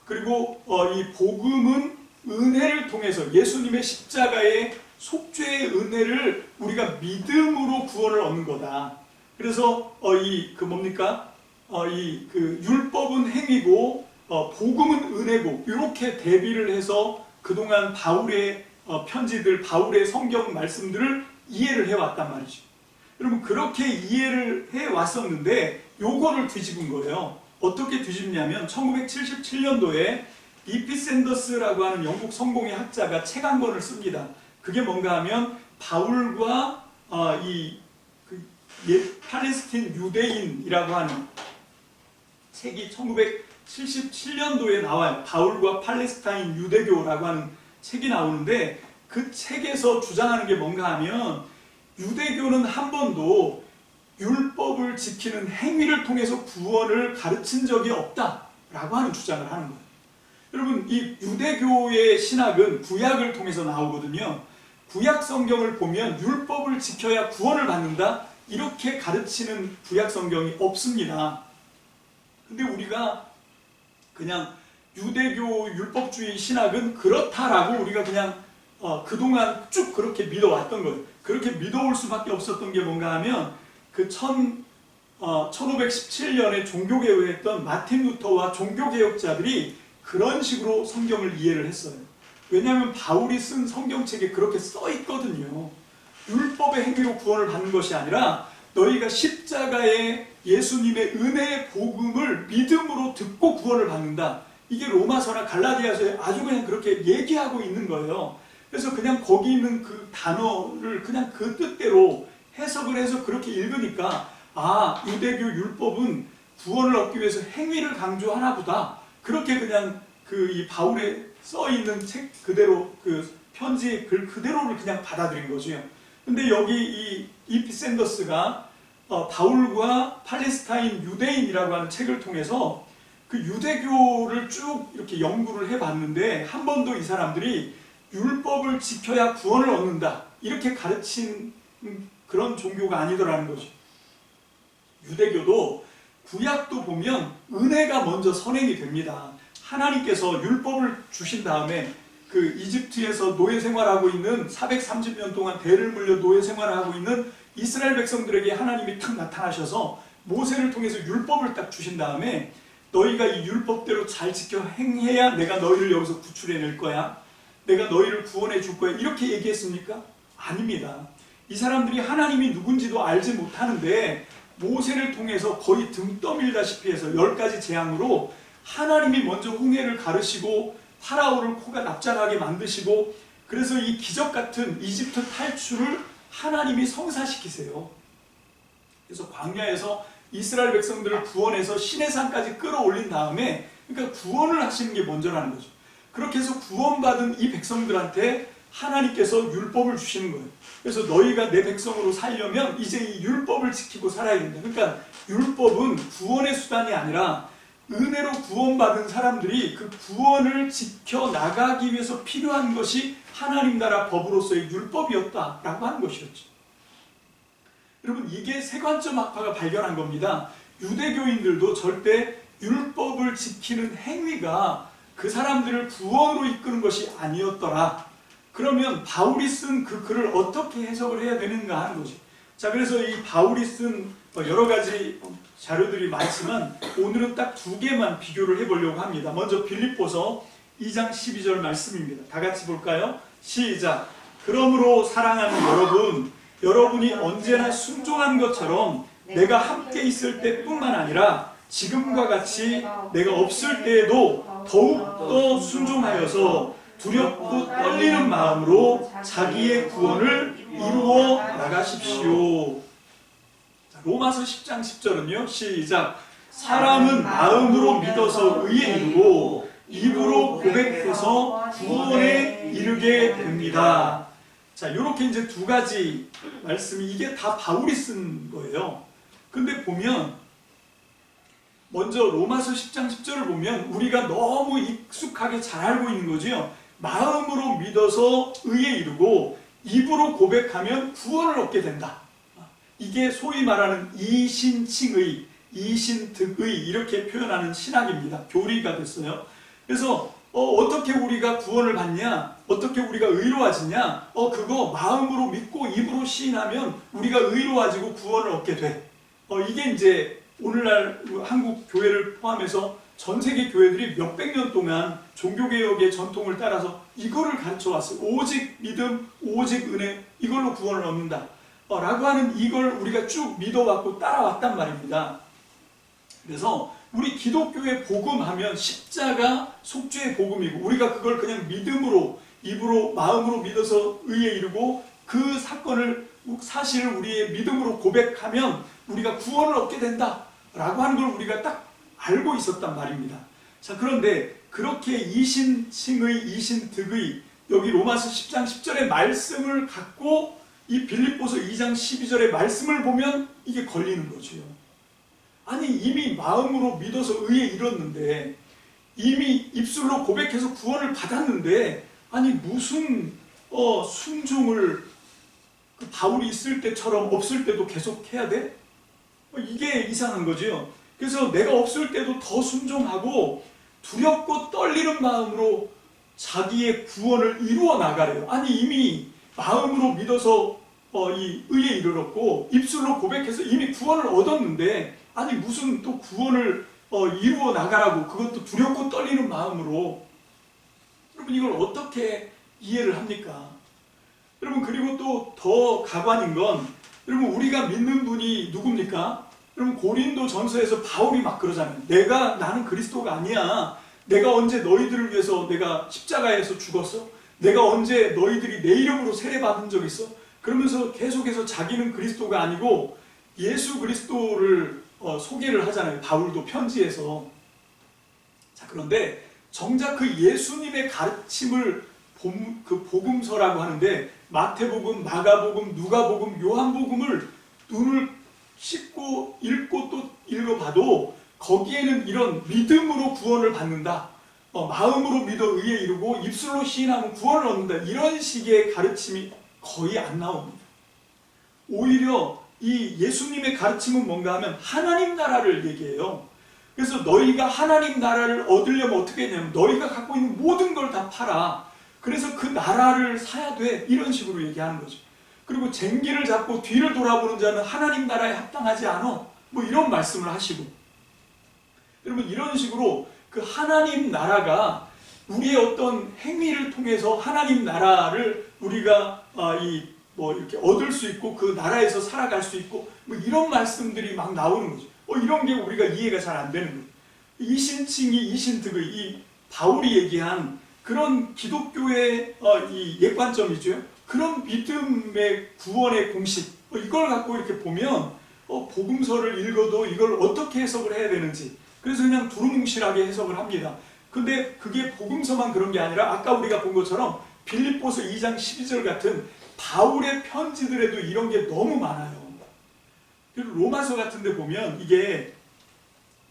그리고 이 복음은 은혜를 통해서 예수님의 십자가의 속죄의 은혜를 우리가 믿음으로 구원을 얻는 거다. 그래서 율법은 행위고 복음은 은혜고, 이렇게 대비를 해서 그동안 바울의 편지들, 바울의 성경 말씀들을 이해를 해왔단 말이죠. 여러분, 그렇게 이해를 해왔었는데 요거를 뒤집은 거예요. 어떻게 뒤집냐면 1977년도에 E.P. 샌더스라고 하는 영국 성공의 학자가 책 한 권을 씁니다. 그게 뭔가 하면 바울과 팔레스틴 유대인이라고 하는 책이 1977년도에 나와요. 바울과 팔레스타인 유대교라고 하는 책이 나오는데, 그 책에서 주장하는 게 뭔가 하면 유대교는 한 번도 율법을 지키는 행위를 통해서 구원을 가르친 적이 없다라고 하는 주장을 하는 거예요. 여러분, 이 유대교의 신학은 구약을 통해서 나오거든요. 구약 성경을 보면 율법을 지켜야 구원을 받는다, 이렇게 가르치는 구약 성경이 없습니다. 근데 우리가 그냥 유대교 율법주의 신학은 그렇다라고 우리가 그냥 그동안 쭉 그렇게 믿어왔던 거예요. 그렇게 믿어올 수밖에 없었던 게 뭔가 하면 그 1517년에 종교개혁을 했던 마틴 루터와 종교개혁자들이 그런 식으로 성경을 이해를 했어요. 왜냐하면 바울이 쓴 성경책에 그렇게 써 있거든요. 율법의 행위로 구원을 받는 것이 아니라 너희가 십자가의 예수님의 은혜의 복음을 믿음으로 듣고 구원을 받는다. 이게 로마서나 갈라디아서에 아주 그냥 그렇게 얘기하고 있는 거예요. 그래서 그냥 거기 있는 그 단어를 그냥 그 뜻대로 해석을 해서 그렇게 읽으니까, 유대교 율법은 구원을 얻기 위해서 행위를 강조하나 보다. 그렇게 그냥 이 바울에 써 있는 책 그대로, 그 편지 글 그대로를 그냥 받아들인 거죠. 근데 여기 이 E.P. 샌더스가 바울과 팔레스타인 유대인이라고 하는 책을 통해서 그 유대교를 쭉 이렇게 연구를 해봤는데, 한 번도 이 사람들이 율법을 지켜야 구원을 얻는다, 이렇게 가르친 그런 종교가 아니더라는 거죠. 유대교도 구약도 보면 은혜가 먼저 선행이 됩니다. 하나님께서 율법을 주신 다음에 그 이집트에서 노예 생활하고 있는 430년 동안 대를 물려 노예 생활을 하고 있는 이스라엘 백성들에게 하나님이 탁 나타나셔서 모세를 통해서 율법을 딱 주신 다음에 너희가 이 율법대로 잘 지켜 행해야 내가 너희를 여기서 구출해낼 거야, 내가 너희를 구원해 줄 거야, 이렇게 얘기했습니까? 아닙니다. 이 사람들이 하나님이 누군지도 알지 못하는데 모세를 통해서 거의 등 떠밀다시피 해서 10가지 재앙으로 하나님이 먼저 홍해를 가르시고 파라오를 코가 납작하게 만드시고, 그래서 이 기적 같은 이집트 탈출을 하나님이 성사시키세요. 그래서 광야에서 이스라엘 백성들을 구원해서 시내산까지 끌어올린 다음에, 그러니까 구원을 하시는 게 먼저라는 거죠. 그렇게 해서 구원받은 이 백성들한테 하나님께서 율법을 주시는 거예요. 그래서 너희가 내 백성으로 살려면 이제 이 율법을 지키고 살아야 된다. 그러니까 율법은 구원의 수단이 아니라 은혜로 구원받은 사람들이 그 구원을 지켜나가기 위해서 필요한 것이 하나님 나라 법으로서의 율법이었다라고 하는 것이었죠. 여러분, 이게 세관점 학파가 발견한 겁니다. 유대교인들도 절대 율법을 지키는 행위가 그 사람들을 구원으로 이끄는 것이 아니었더라. 그러면 바울이 쓴 그 글을 어떻게 해석을 해야 되는가 하는 거죠. 자, 그래서 이 바울이 쓴 여러 가지 자료들이 많지만 오늘은 딱 2개만 비교를 해보려고 합니다. 먼저 빌립보서 2장 12절 말씀입니다. 다 같이 볼까요? 시작! 그러므로 사랑하는 여러분이 언제나 순종한 것처럼 내가 함께 있을 때뿐만 아니라 지금과 같이 내가 없을 때에도 더욱더 순종하여서 두렵고 떨리는 마음으로 자기의 구원을 이루어 나가십시오. 로마서 10장 10절은요. 시작! 사람은 마음으로 믿어서 의에 이르고 입으로 고백해서 구원에 이르게 됩니다. 자, 자, 이렇게 이제 두 가지 말씀이 이게 다 바울이 쓴 거예요. 근데 보면 먼저 로마서 10장 10절을 보면 우리가 너무 익숙하게 잘 알고 있는 거지요. 마음으로 믿어서 의에 이르고 입으로 고백하면 구원을 얻게 된다. 이게 소위 말하는 이신칭의, 이신득의 이렇게 표현하는 신학입니다. 교리가 됐어요. 그래서 어떻게 우리가 구원을 받냐? 어떻게 우리가 의로워지냐? 그거 마음으로 믿고 입으로 시인하면 우리가 의로워지고 구원을 얻게 돼. 이게 이제 오늘날 한국 교회를 포함해서 전 세계 교회들이 몇백 년 동안 종교개혁의 전통을 따라서 이거를 가르쳐 왔어요. 오직 믿음, 오직 은혜, 이걸로 구원을 얻는다. 라고 하는 이걸 우리가 쭉 믿어왔고 따라왔단 말입니다. 그래서 우리 기독교의 복음하면 십자가 속죄의 복음이고 우리가 그걸 그냥 믿음으로 입으로 마음으로 믿어서 의에 이르고 그 사실을 우리의 믿음으로 고백하면 우리가 구원을 얻게 된다 라고 하는 걸 우리가 딱 알고 있었단 말입니다. 자, 그런데 그렇게 이신칭의 이신득의 여기 로마서 10장 10절의 말씀을 갖고 이 빌립보서 2장 12절의 말씀을 보면 이게 걸리는 거죠. 아니 이미 마음으로 믿어서 의에 이뤘는데 이미 입술로 고백해서 구원을 받았는데 아니 무슨 순종을 그 바울이 있을 때처럼 없을 때도 계속 해야 돼? 이게 이상한 거죠. 그래서 내가 없을 때도 더 순종하고 두렵고 떨리는 마음으로 자기의 구원을 이루어 나가래요. 아니 이미 마음으로 믿어서 이 의에 이르렀고 입술로 고백해서 이미 구원을 얻었는데 아니 무슨 또 구원을 이루어 나가라고 그것도 두렵고 떨리는 마음으로. 여러분 이걸 어떻게 이해를 합니까? 여러분 그리고 또 더 가관인 건 여러분 우리가 믿는 분이 누굽니까? 여러분 고린도 전서에서 바울이 막 그러잖아요. 나는 그리스도가 아니야. 내가 언제 너희들을 위해서 내가 십자가에서 죽었어? 내가 언제 너희들이 내 이름으로 세례받은 적 있어? 그러면서 계속해서 자기는 그리스도가 아니고 예수 그리스도를 소개를 하잖아요. 바울도 편지에서. 자, 그런데 정작 그 예수님의 가르침을 그 복음서라고 하는데 마태복음, 마가복음, 누가복음, 요한복음을 눈을 씻고 읽고 또 읽어봐도 거기에는 이런 믿음으로 구원을 받는다. 마음으로 믿어 의에 이르고 입술로 시인하면 구원을 얻는다. 이런 식의 가르침이 거의 안 나옵니다. 오히려 이 예수님의 가르침은 뭔가 하면 하나님 나라를 얘기해요. 그래서 너희가 하나님 나라를 얻으려면 어떻게 했냐면 너희가 갖고 있는 모든 걸 다 팔아. 그래서 그 나라를 사야 돼. 이런 식으로 얘기하는 거죠. 그리고 쟁기를 잡고 뒤를 돌아보는 자는 하나님 나라에 합당하지 않아. 뭐 이런 말씀을 하시고. 여러분 이런 식으로 그 하나님 나라가 우리의 어떤 행위를 통해서 하나님 나라를 우리가 이렇게 얻을 수 있고 그 나라에서 살아갈 수 있고 뭐 이런 말씀들이 막 나오는 거죠. 이런 게 우리가 이해가 잘 안 되는 거예요. 이신칭이 이신득의 이 바울이 얘기한 그런 기독교의 이 옛관점이죠. 그런 믿음의 구원의 공식 이걸 갖고 이렇게 보면 복음서를 읽어도 이걸 어떻게 해석을 해야 되는지 그래서 그냥 두루뭉실하게 해석을 합니다. 근데 그게 복음서만 그런 게 아니라 아까 우리가 본 것처럼 빌립보서 2장 12절 같은 바울의 편지들에도 이런 게 너무 많아요. 그리고 로마서 같은 데 보면 이게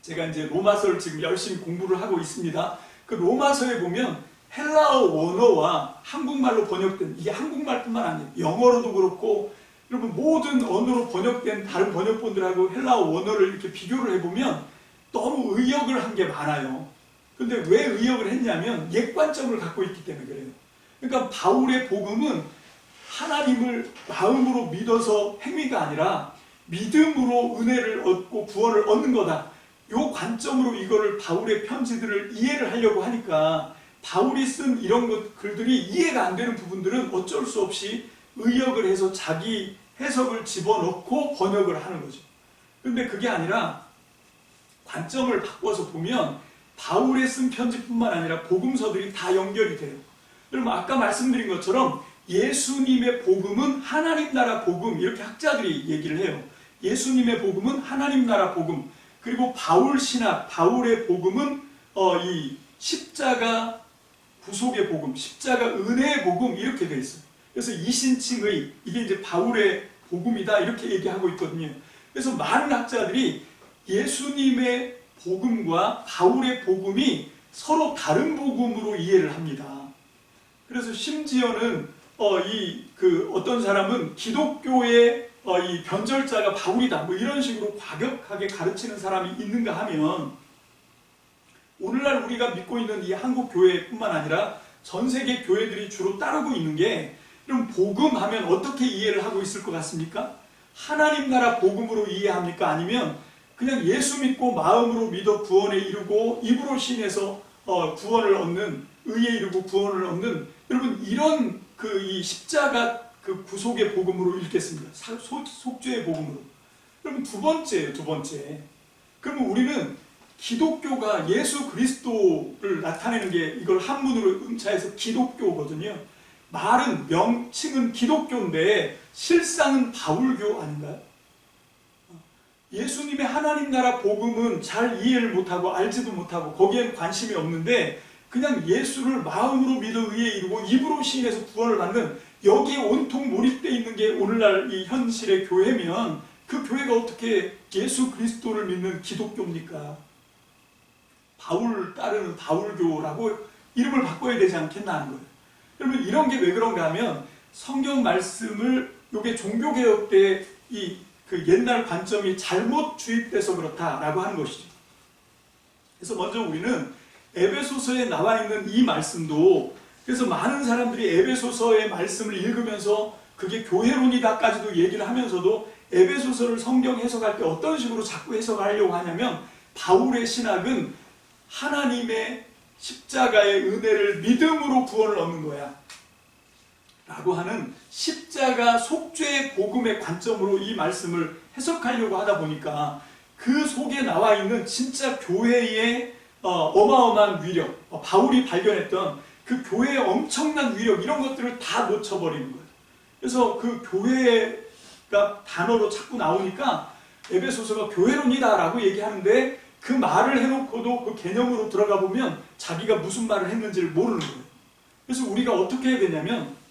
제가 이제 로마서를 지금 열심히 공부를 하고 있습니다. 그 로마서에 보면 헬라어 원어와 한국말로 번역된 이게 한국말뿐만 아니에요. 영어로도 그렇고 여러분 모든 언어로 번역된 다른 번역본들하고 헬라어 원어를 이렇게 비교를 해보면 너무 의역을 한 게 많아요. 근데 왜 의역을 했냐면 옛관점을 갖고 있기 때문에 그래요. 그러니까 바울의 복음은 하나님을 마음으로 믿어서 행위가 아니라 믿음으로 은혜를 얻고 구원을 얻는 거다. 요 관점으로 이거를 바울의 편지들을 이해를 하려고 하니까 바울이 쓴 이런 글들이 이해가 안 되는 부분들은 어쩔 수 없이 의역을 해서 자기 해석을 집어넣고 번역을 하는 거죠. 근데 그게 아니라 관점을 바꿔서 보면 바울의 쓴 편지뿐만 아니라 복음서들이 다 연결이 돼요. 여러분 아까 말씀드린 것처럼 예수님의 복음은 하나님 나라 복음 이렇게 학자들이 얘기를 해요. 예수님의 복음은 하나님 나라 복음 그리고 바울 신학, 바울의 복음은 이 십자가 구속의 복음, 십자가 은혜의 복음 이렇게 돼 있어요. 그래서 이신칭의, 이게 이제 바울의 복음이다 이렇게 얘기하고 있거든요. 그래서 많은 학자들이 예수님의 복음과 바울의 복음이 서로 다른 복음으로 이해를 합니다. 그래서 심지어는 어떤 사람은 기독교의 이 변절자가 바울이다 뭐 이런 식으로 과격하게 가르치는 사람이 있는가 하면, 오늘날 우리가 믿고 있는 이 한국 교회뿐만 아니라 전 세계 교회들이 주로 따르고 있는 게, 그럼 복음 하면 어떻게 이해를 하고 있을 것 같습니까? 하나님 나라 복음으로 이해합니까? 아니면 그냥 예수 믿고 마음으로 믿어 구원에 이르고 입으로 신해서 구원을 얻는, 의에 이르고 구원을 얻는, 여러분 이런 이 십자가 그 구속의 복음으로 읽겠습니다. 속죄의 복음으로. 그럼 두 번째예요, 두 번째. 그러면 우리는 기독교가 예수 그리스도를 나타내는 게, 이걸 한문으로 음차해서 기독교거든요. 말은, 명칭은 기독교인데 실상은 바울교 아닌가요? 예수님의 하나님 나라 복음은 잘 이해를 못하고 알지도 못하고 거기엔 관심이 없는데, 그냥 예수를 마음으로 믿어 의에 이르고 입으로 시인해서 구원을 받는, 여기에 온통 몰입되어 있는 게 오늘날 이 현실의 교회면, 그 교회가 어떻게 예수 그리스도를 믿는 기독교입니까? 바울 따르는 바울교라고 이름을 바꿔야 되지 않겠나 하는 거예요. 여러분 이런 게 왜 그런가 하면, 성경 말씀을 요게 종교개혁 때 그 옛날 관점이 잘못 주입돼서 그렇다라고 하는 것이죠. 그래서 먼저 우리는 에베소서에 나와 있는 이 말씀도, 그래서 많은 사람들이 에베소서의 말씀을 읽으면서 그게 교회론이다까지도 얘기를 하면서도 에베소서를 성경 해석할 때 어떤 식으로 자꾸 해석하려고 하냐면, 바울의 신학은 하나님의 십자가의 은혜를 믿음으로 구원을 얻는 거야 라고 하는 십자가 속죄의 복음의 관점으로 이 말씀을 해석하려고 하다 보니까, 그 속에 나와 있는 진짜 교회의 어마어마한 위력, 바울이 발견했던 그 교회의 엄청난 위력, 이런 것들을 다 놓쳐버리는 거예요. 그래서 그 교회가 단어로 자꾸 나오니까 에베소서가 교회론이다 라고 얘기하는데, 그 말을 해놓고도 그 개념으로 들어가 보면 자기가 무슨 말을 했는지를 모르는 거예요. 그래서 우리가 어떻게 해야 되냐면,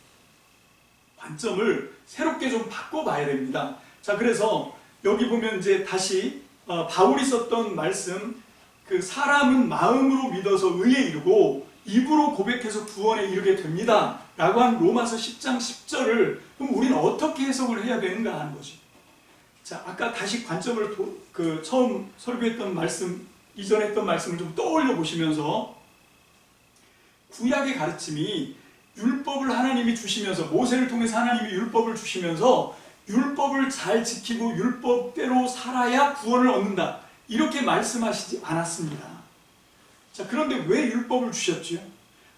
관점을 새롭게 좀 바꿔봐야 됩니다. 자, 그래서 여기 보면 이제 다시 바울이 썼던 말씀, 그 사람은 마음으로 믿어서 의에 이르고 입으로 고백해서 구원에 이르게 됩니다 라고 한 로마서 10장 10절을 그럼 우리는 어떻게 해석을 해야 되는가 하는 거죠. 자, 아까 다시 관점을 처음 설교했던 말씀, 이전에 했던 말씀을 좀 떠올려 보시면서, 구약의 가르침이 율법을 하나님이 주시면서, 모세를 통해서 하나님이 율법을 주시면서 율법을 잘 지키고 율법대로 살아야 구원을 얻는다 이렇게 말씀하시지 않았습니다. 자, 그런데 왜 율법을 주셨죠?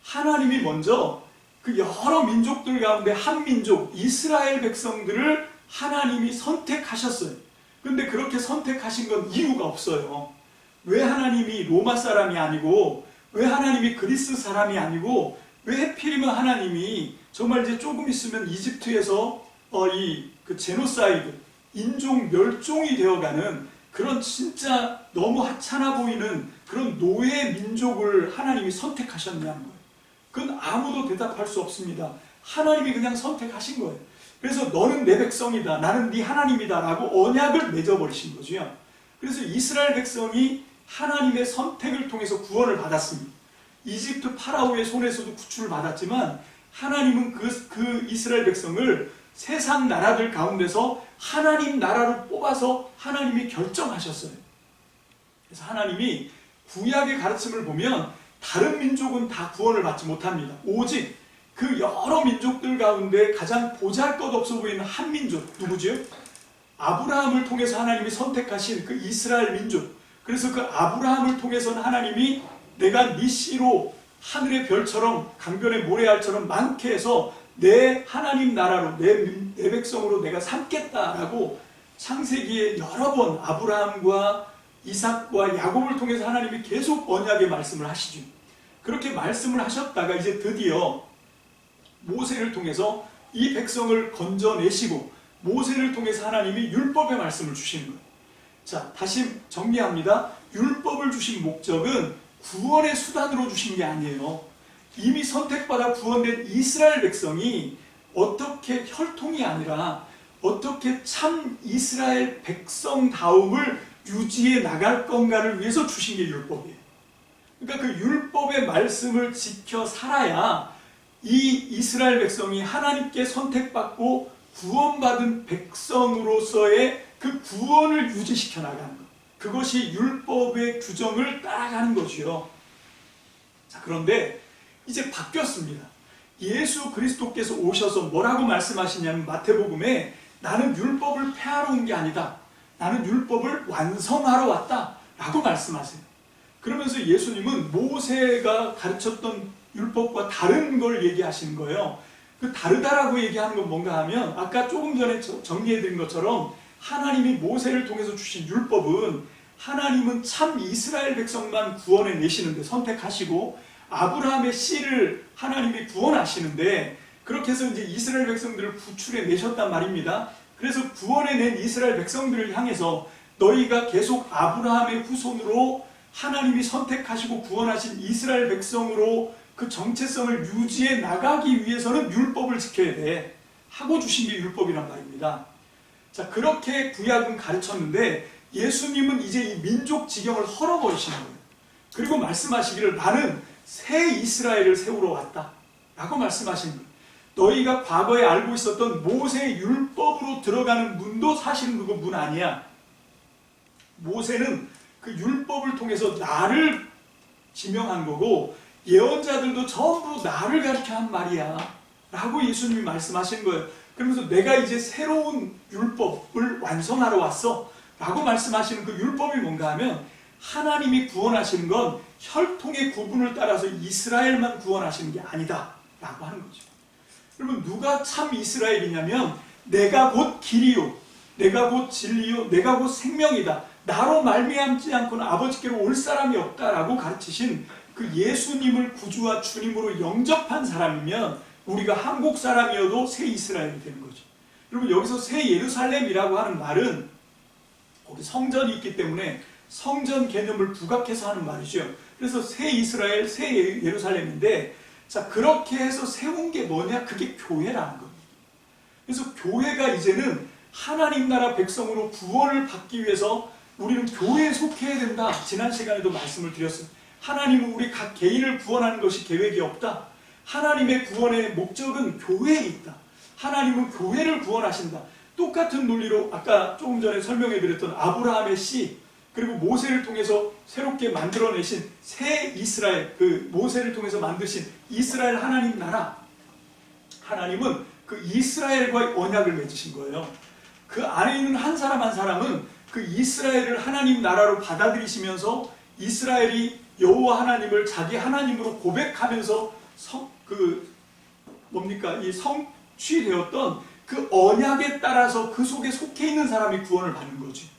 하나님이 먼저 그 여러 민족들 가운데 한 민족, 이스라엘 백성들을 하나님이 선택하셨어요. 그런데 그렇게 선택하신 건 이유가 없어요. 왜 하나님이 로마 사람이 아니고, 왜 하나님이 그리스 사람이 아니고, 왜 하필이면 하나님이 정말 이제 조금 있으면 이집트에서 그 제노사이드, 인종 멸종이 되어가는 그런 진짜 너무 하찮아 보이는 그런 노예 민족을 하나님이 선택하셨냐는 거예요. 그건 아무도 대답할 수 없습니다. 하나님이 그냥 선택하신 거예요. 그래서 너는 내 백성이다, 나는 네 하나님이다 라고 언약을 맺어버리신 거죠. 그래서 이스라엘 백성이 하나님의 선택을 통해서 구원을 받았습니다. 이집트 파라오의 손에서도 구출을 받았지만, 하나님은 그 이스라엘 백성을 세상 나라들 가운데서 하나님 나라로 뽑아서 하나님이 결정하셨어요. 그래서 하나님이 구약의 가르침을 보면 다른 민족은 다 구원을 받지 못합니다. 오직 그 여러 민족들 가운데 가장 보잘것없어 보이는 한 민족, 누구죠? 아브라함을 통해서 하나님이 선택하신 그 이스라엘 민족. 그래서 그 아브라함을 통해서는 하나님이 내가 네 씨로 하늘의 별처럼 강변의 모래알처럼 많게 해서 내 하나님 나라로, 내 백성으로 내가 삼겠다라고 창세기에 여러 번 아브라함과 이삭과 야곱을 통해서 하나님이 계속 언약의 말씀을 하시죠. 그렇게 말씀을 하셨다가 이제 드디어 모세를 통해서 이 백성을 건져내시고, 모세를 통해서 하나님이 율법의 말씀을 주시는 거예요. 자, 다시 정리합니다. 율법을 주신 목적은 구원의 수단으로 주신 게 아니에요. 이미 선택받아 구원된 이스라엘 백성이 어떻게 혈통이 아니라 어떻게 참 이스라엘 백성다움을 유지해 나갈 건가를 위해서 주신 게 율법이에요. 그러니까 그 율법의 말씀을 지켜 살아야 이 이스라엘 백성이 하나님께 선택받고 구원받은 백성으로서의 그 구원을 유지시켜 나가는 것. 그것이 율법의 규정을 따라가는 거지요. 자, 그런데 이제 바뀌었습니다. 예수 그리스도께서 오셔서 뭐라고 말씀하시냐면 마태복음에 나는 율법을 폐하러 온 게 아니다. 나는 율법을 완성하러 왔다. 라고 말씀하세요. 그러면서 예수님은 모세가 가르쳤던 율법과 다른 걸 얘기하시는 거예요. 그 다르다라고 얘기하는 건 뭔가 하면 아까 조금 전에 정리해드린 것처럼 하나님이 모세를 통해서 주신 율법은 하나님은 참 이스라엘 백성만 구원해 내시는데 선택하시고 아브라함의 씨를 하나님이 구원하시는데 그렇게 해서 이제 이스라엘 백성들을 구출해 내셨단 말입니다. 그래서 구원해 낸 이스라엘 백성들을 향해서 너희가 계속 아브라함의 후손으로 하나님이 선택하시고 구원하신 이스라엘 백성으로 그 정체성을 유지해 나가기 위해서는 율법을 지켜야 돼 하고 주신 게 율법이란 말입니다. 자, 그렇게 구약은 가르쳤는데 예수님은 이제 이 민족 지경을 헐어버리시는 거예요. 그리고 말씀하시기를 나는 새 이스라엘을 세우러 왔다 라고 말씀하시는 거예요. 너희가 과거에 알고 있었던 모세의 율법으로 들어가는 문도 사실은 그거 문 아니야. 모세는 그 율법을 통해서 나를 지명한 거고 예언자들도 전부 나를 가리켜 한 말이야 라고 예수님이 말씀하신 거예요. 그러면서 내가 이제 새로운 율법을 완성하러 왔어 라고 말씀하시는 그 율법이 뭔가 하면 하나님이 구원하시는 건 혈통의 구분을 따라서 이스라엘만 구원하시는 게 아니다 라고 하는 거죠. 여러분, 누가 참 이스라엘이냐면 내가 곧 길이요 내가 곧 진리요 내가 곧 생명이다. 나로 말미암지 않고는 아버지께로 올 사람이 없다라고 가르치신 그 예수님을 구주와 주님으로 영접한 사람이면 우리가 한국 사람이어도 새 이스라엘이 되는 거죠. 여러분, 여기서 새 예루살렘이라고 하는 말은 거기 성전이 있기 때문에 성전 개념을 부각해서 하는 말이죠. 그래서 새 이스라엘, 새 예루살렘인데 자, 그렇게 해서 세운 게 뭐냐? 그게 교회라는 겁니다. 그래서 교회가 이제는 하나님 나라 백성으로 구원을 받기 위해서 우리는 교회에 속해야 된다. 지난 시간에도 말씀을 드렸어요. 하나님은 우리 각 개인을 구원하는 것이 계획이 없다. 하나님의 구원의 목적은 교회에 있다. 하나님은 교회를 구원하신다. 똑같은 논리로 아까 조금 전에 설명해 드렸던 아브라함의 씨 그리고 모세를 통해서 새롭게 만들어내신 새 이스라엘, 그 모세를 통해서 만드신 이스라엘 하나님 나라, 하나님은 그 이스라엘과의 언약을 맺으신 거예요. 그 안에 있는 한 사람 한 사람은 그 이스라엘을 하나님 나라로 받아들이시면서 이스라엘이 여호와 하나님을 자기 하나님으로 고백하면서 이 성취되었던 그 언약에 따라서 그 속에 속해 있는 사람이 구원을 받는 거지.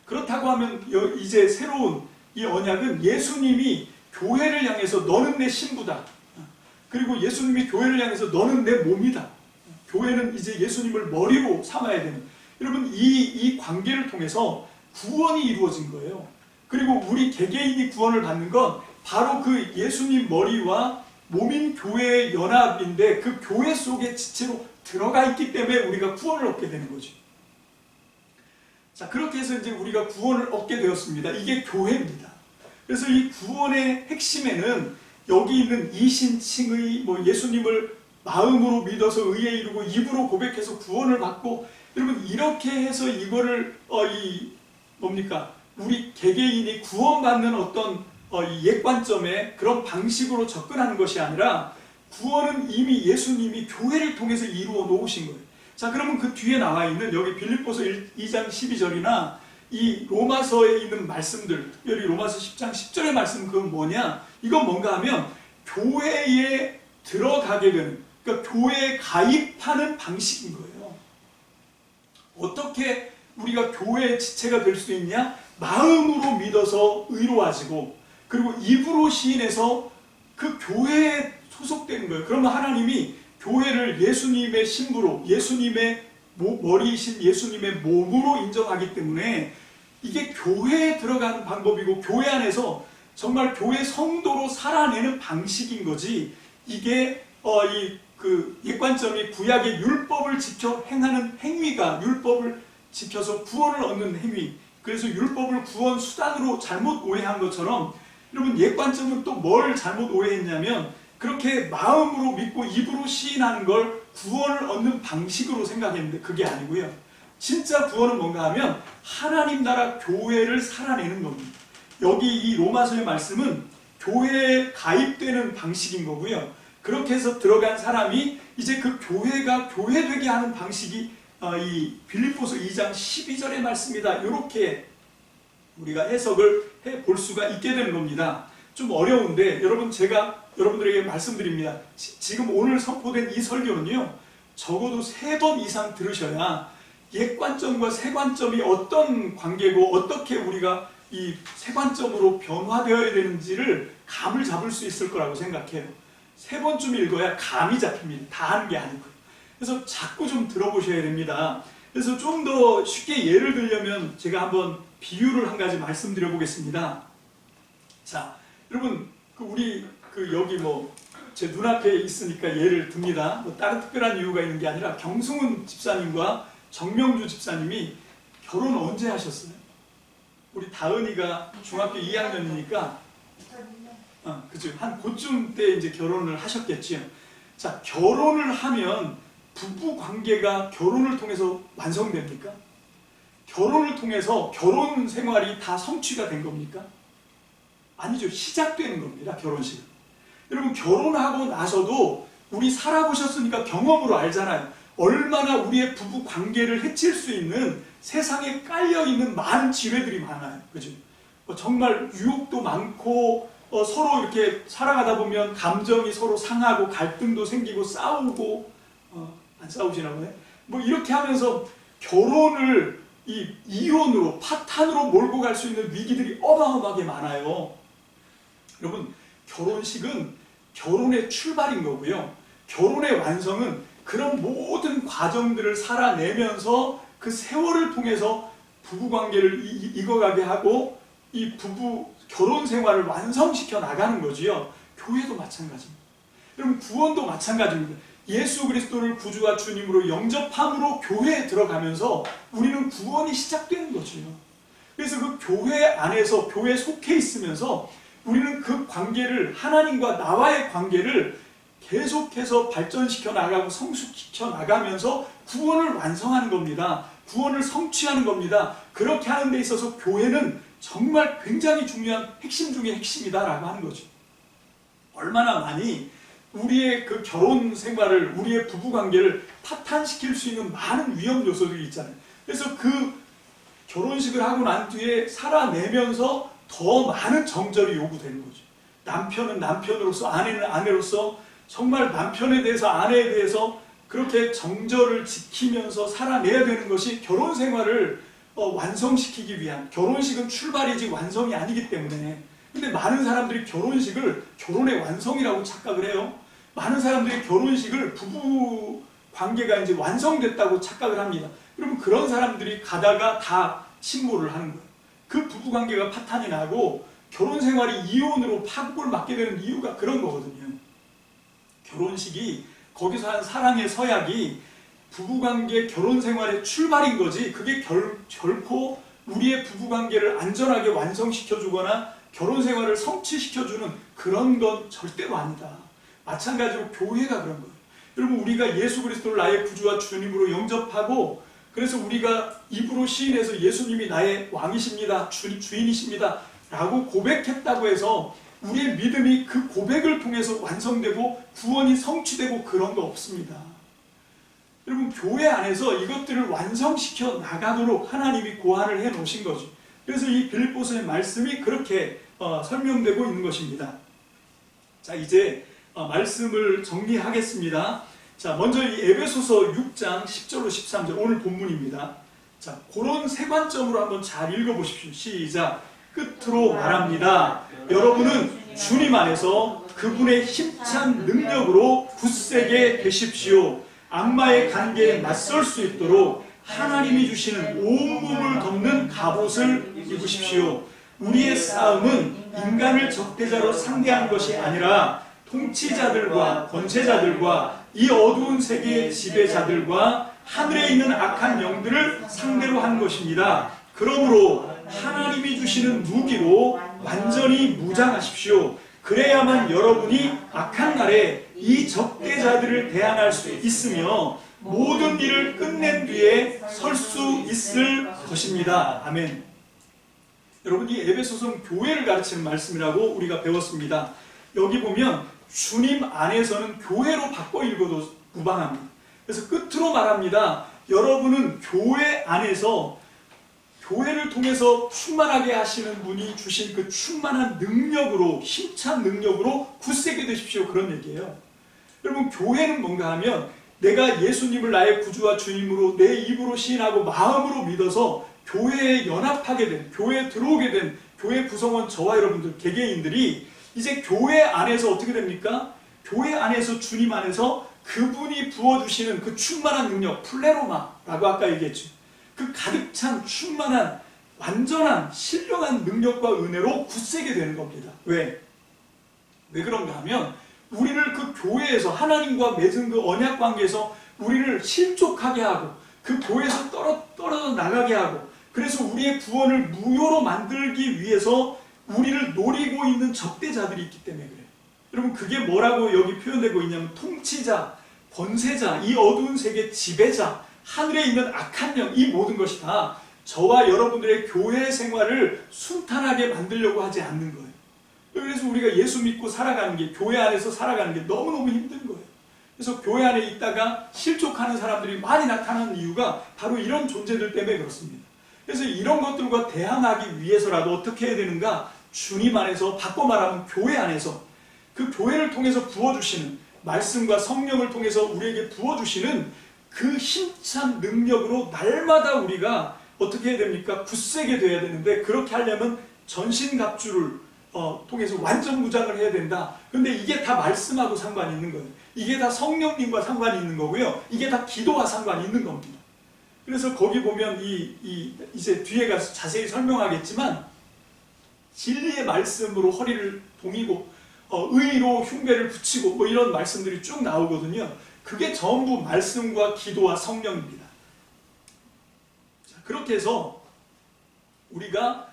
그렇다고 하면 이제 새로운 이 언약은 예수님이 교회를 향해서 너는 내 신부다. 그리고 예수님이 교회를 향해서 너는 내 몸이다. 교회는 이제 예수님을 머리로 삼아야 되는. 여러분, 이 관계를 통해서 구원이 이루어진 거예요. 그리고 우리 개개인이 구원을 받는 건 바로 그 예수님 머리와 몸인 교회의 연합인데 그 교회 속에 지체로 들어가 있기 때문에 우리가 구원을 얻게 되는 거죠. 자, 그렇게 해서 이제 우리가 구원을 얻게 되었습니다. 이게 교회입니다. 그래서 이 구원의 핵심에는 여기 있는 이신칭의 예수님을 마음으로 믿어서 의에 이르고 입으로 고백해서 구원을 받고, 여러분 이렇게 해서 이거를 우리 개개인이 구원받는 어떤 이 옛관점에 그런 방식으로 접근하는 것이 아니라 구원은 이미 예수님이 교회를 통해서 이루어 놓으신 거예요. 자, 그러면 그 뒤에 나와 있는 여기 빌립보서 2장 12절이나 이 로마서에 있는 말씀들, 특별히 로마서 10장 10절의 말씀, 그건 뭐냐? 이건 뭔가 하면 교회에 들어가게 되는, 그러니까 교회에 가입하는 방식인 거예요. 어떻게 우리가 교회의 지체가 될 수 있냐? 마음으로 믿어서 의로워지고, 그리고 입으로 시인해서 그 교회에 소속되는 거예요. 그러면 하나님이 교회를 예수님의 신부로, 예수님의 머리이신 예수님의 몸으로 인정하기 때문에 이게 교회에 들어가는 방법이고, 교회 안에서 정말 교회 성도로 살아내는 방식인 거지, 이게 그 옛관점이 구약의 율법을 지켜 행하는 행위가 율법을 지켜서 구원을 얻는 행위, 그래서 율법을 구원 수단으로 잘못 오해한 것처럼 여러분 옛관점은 또 뭘 잘못 오해했냐면 그렇게 마음으로 믿고 입으로 시인하는 걸 구원을 얻는 방식으로 생각했는데 그게 아니고요. 진짜 구원은 뭔가 하면 하나님 나라 교회를 살아내는 겁니다. 여기 이 로마서의 말씀은 교회에 가입되는 방식인 거고요. 그렇게 해서 들어간 사람이 이제 그 교회가 교회되게 하는 방식이 이 빌립보서 2장 12절의 말씀이다. 이렇게 우리가 해석을 해볼 수가 있게 되는 겁니다. 좀 어려운데 여러분 제가 여러분들에게 말씀드립니다. 지금 오늘 선포된 이 설교는요. 적어도 3번 이상 들으셔야 옛관점과 새관점이 어떤 관계고 어떻게 우리가 이 새관점으로 변화되어야 되는지를 감을 잡을 수 있을 거라고 생각해요. 3번쯤 읽어야 감이 잡힙니다. 다 하는 게 아니고요. 그래서 자꾸 좀 들어보셔야 됩니다. 그래서 좀 더 쉽게 예를 들려면 제가 한번 비유를 한 가지 말씀드려 보겠습니다. 자, 여러분 우리 여기 제 눈앞에 있으니까 예를 듭니다. 다른 특별한 이유가 있는 게 아니라 경승훈 집사님과 정명주 집사님이 결혼 언제 하셨어요? 우리 다은이가 중학교 2학년이니까 그죠. 한 그쯤 때 이제 결혼을 하셨겠지요. 자, 결혼을 하면 부부 관계가 결혼을 통해서 완성됩니까? 결혼을 통해서 결혼 생활이 다 성취가 된 겁니까? 아니죠. 시작되는 겁니다. 결혼식은. 여러분 결혼하고 나서도 우리 살아보셨으니까 경험으로 알잖아요. 얼마나 우리의 부부 관계를 해칠 수 있는 세상에 깔려있는 많은 지뢰들이 많아요. 그죠? 정말 유혹도 많고 서로 이렇게 살아가다 보면 감정이 서로 상하고 갈등도 생기고 싸우고 안 싸우시나 보네. 이렇게 하면서 결혼을 이혼으로 파탄으로 몰고 갈 수 있는 위기들이 어마어마하게 많아요. 여러분 결혼식은 결혼의 출발인 거고요. 결혼의 완성은 그런 모든 과정들을 살아내면서 그 세월을 통해서 부부관계를 익어가게 하고 이 부부 결혼 생활을 완성시켜 나가는 거지요. 교회도 마찬가지입니다. 여러분 구원도 마찬가지입니다. 예수 그리스도를 구주와 주님으로 영접함으로 교회에 들어가면서 우리는 구원이 시작되는 거지요. 그래서 그 교회 안에서 교회에 속해 있으면서 우리는 그 관계를 하나님과 나와의 관계를 계속해서 발전시켜 나가고 성숙시켜 나가면서 구원을 완성하는 겁니다. 구원을 성취하는 겁니다. 그렇게 하는 데 있어서 교회는 정말 굉장히 중요한 핵심 중의 핵심이다라고 하는 거죠. 얼마나 많이 우리의 그 결혼 생활을, 우리의 부부 관계를 파탄시킬 수 있는 많은 위험 요소들이 있잖아요. 그래서 그 결혼식을 하고 난 뒤에 살아내면서 더 많은 정절이 요구되는 거죠. 남편은 남편으로서, 아내는 아내로서 정말 남편에 대해서, 아내에 대해서 그렇게 정절을 지키면서 살아내야 되는 것이 결혼 생활을 완성시키기 위한, 결혼식은 출발이지 완성이 아니기 때문에. 근데 많은 사람들이 결혼식을 결혼의 완성이라고 착각을 해요. 많은 사람들이 결혼식을 부부 관계가 이제 완성됐다고 착각을 합니다. 그러면 그런 사람들이 가다가 다 침몰을 하는 거예요. 그 부부 관계가 파탄이 나고 결혼 생활이 이혼으로 파국을 맞게 되는 이유가 그런 거거든요. 결혼식이 거기서 한 사랑의 서약이 부부관계 결혼생활의 출발인 거지 그게 결코 우리의 부부관계를 안전하게 완성시켜주거나 결혼생활을 성취시켜주는 그런 건 절대로 아니다. 마찬가지로 교회가 그런 거예요. 여러분 우리가 예수 그리스도를 나의 구주와 주님으로 영접하고 그래서 우리가 입으로 시인해서 예수님이 나의 왕이십니다. 주인이십니다. 라고 고백했다고 해서 우리의 믿음이 그 고백을 통해서 완성되고 구원이 성취되고 그런 거 없습니다. 여러분 교회 안에서 이것들을 완성시켜 나가도록 하나님이 고안을 해 놓으신 거죠. 그래서 이 빌립보서의 말씀이 그렇게 설명되고 있는 것입니다. 자 이제 말씀을 정리하겠습니다. 자 먼저 이 에베소서 6장 10절로 13절 오늘 본문입니다. 자 그런 세 관점으로 한번 잘 읽어보십시오. 시작. 끝으로 말합니다. 여러분은 주님 안에서 그분의 힘찬 능력으로 굳세게 되십시오. 악마의 관계에 맞설 수 있도록 하나님이 주시는 온몸을 덮는 갑옷을 입으십시오. 우리의 싸움은 인간을 적대자로 상대하는 것이 아니라 통치자들과 권세자들과 이 어두운 세계의 지배자들과 하늘에 있는 악한 영들을 상대로 한 것입니다. 그러므로 하나님이 주시는 무기로 완전히 무장하십시오. 그래야만 여러분이 악한 날에 이 적대자들을 대항할 수 있으며 모든 일을 끝낸 뒤에 설 수 있을 것입니다. 아멘. 여러분, 이 에베소서는 교회를 가르치는 말씀이라고 우리가 배웠습니다. 여기 보면 주님 안에서는 교회로 바꿔 읽어도 무방합니다. 그래서 끝으로 말합니다. 여러분은 교회 안에서 교회를 통해서 충만하게 하시는 분이 주신 그 충만한 능력으로, 힘찬 능력으로 굳세게 되십시오. 그런 얘기예요. 여러분, 교회는 뭔가 하면 내가 예수님을 나의 구주와 주님으로 내 입으로 시인하고 마음으로 믿어서 교회에 연합하게 된, 교회에 들어오게 된 교회 구성원 저와 여러분들 개개인들이 이제 교회 안에서 어떻게 됩니까? 교회 안에서 주님 안에서 그분이 부어주시는 그 충만한 능력, 플레로마라고 아까 얘기했죠. 그 가득 찬 충만한 완전한 신령한 능력과 은혜로 굳세게 되는 겁니다. 왜 그런가 하면 우리를 그 교회에서 하나님과 맺은 그 언약 관계에서 우리를 실족하게 하고 그 교회에서 떨어져 나가게 하고 그래서 우리의 구원을 무효로 만들기 위해서 우리를 노리고 있는 적대자들이 있기 때문에 그래요. 여러분, 그게 뭐라고 여기 표현되고 있냐면 통치자, 권세자, 이 어두운 세계 지배자, 하늘에 있는 악한 영, 이 모든 것이 다 저와 여러분들의 교회 생활을 순탄하게 만들려고 하지 않는 거예요. 그래서 우리가 예수 믿고 살아가는 게, 교회 안에서 살아가는 게 너무너무 힘든 거예요. 그래서 교회 안에 있다가 실족하는 사람들이 많이 나타나는 이유가 바로 이런 존재들 때문에 그렇습니다. 그래서 이런 것들과 대항하기 위해서라도 어떻게 해야 되는가? 주님 안에서, 바꿔 말하면 교회 안에서 그 교회를 통해서 부어주시는 말씀과 성령을 통해서 우리에게 부어주시는 그 힘찬 능력으로 날마다 우리가 어떻게 해야 됩니까? 굳세게 돼야 되는데, 그렇게 하려면 전신갑주를 통해서 완전 무장을 해야 된다. 근데 이게 다 말씀하고 상관이 있는 거예요. 이게 다 성령님과 상관이 있는 거고요. 이게 다 기도와 상관이 있는 겁니다. 그래서 거기 보면 이제 뒤에 가서 자세히 설명하겠지만 진리의 말씀으로 허리를 동이고 의로 흉배를 붙이고 뭐 이런 말씀들이 쭉 나오거든요. 그게 전부 말씀과 기도와 성령입니다. 자, 그렇게 해서 우리가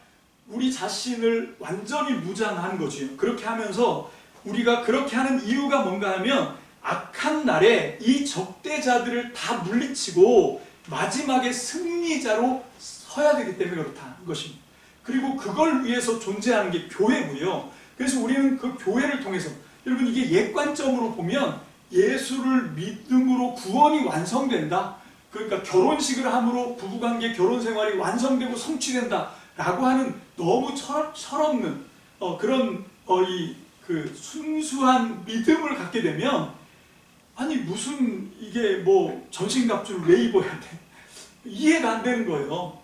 우리 자신을 완전히 무장하는 거죠. 그렇게 하면서 우리가 그렇게 하는 이유가 뭔가 하면 악한 날에 이 적대자들을 다 물리치고 마지막에 승리자로 서야 되기 때문에 그렇다는 것입니다. 그리고 그걸 위해서 존재하는 게 교회고요. 그래서 우리는 그 교회를 통해서, 여러분, 이게 옛 관점으로 보면 예수를 믿음으로 구원이 완성된다. 그러니까 결혼식을 함으로 부부관계 결혼생활이 완성되고 성취된다 라고 하는 너무 철없는 그런 그 순수한 믿음을 갖게 되면, 아니 무슨 이게 뭐 전신갑주를 왜 입어야 돼? 이해가 안 되는 거예요.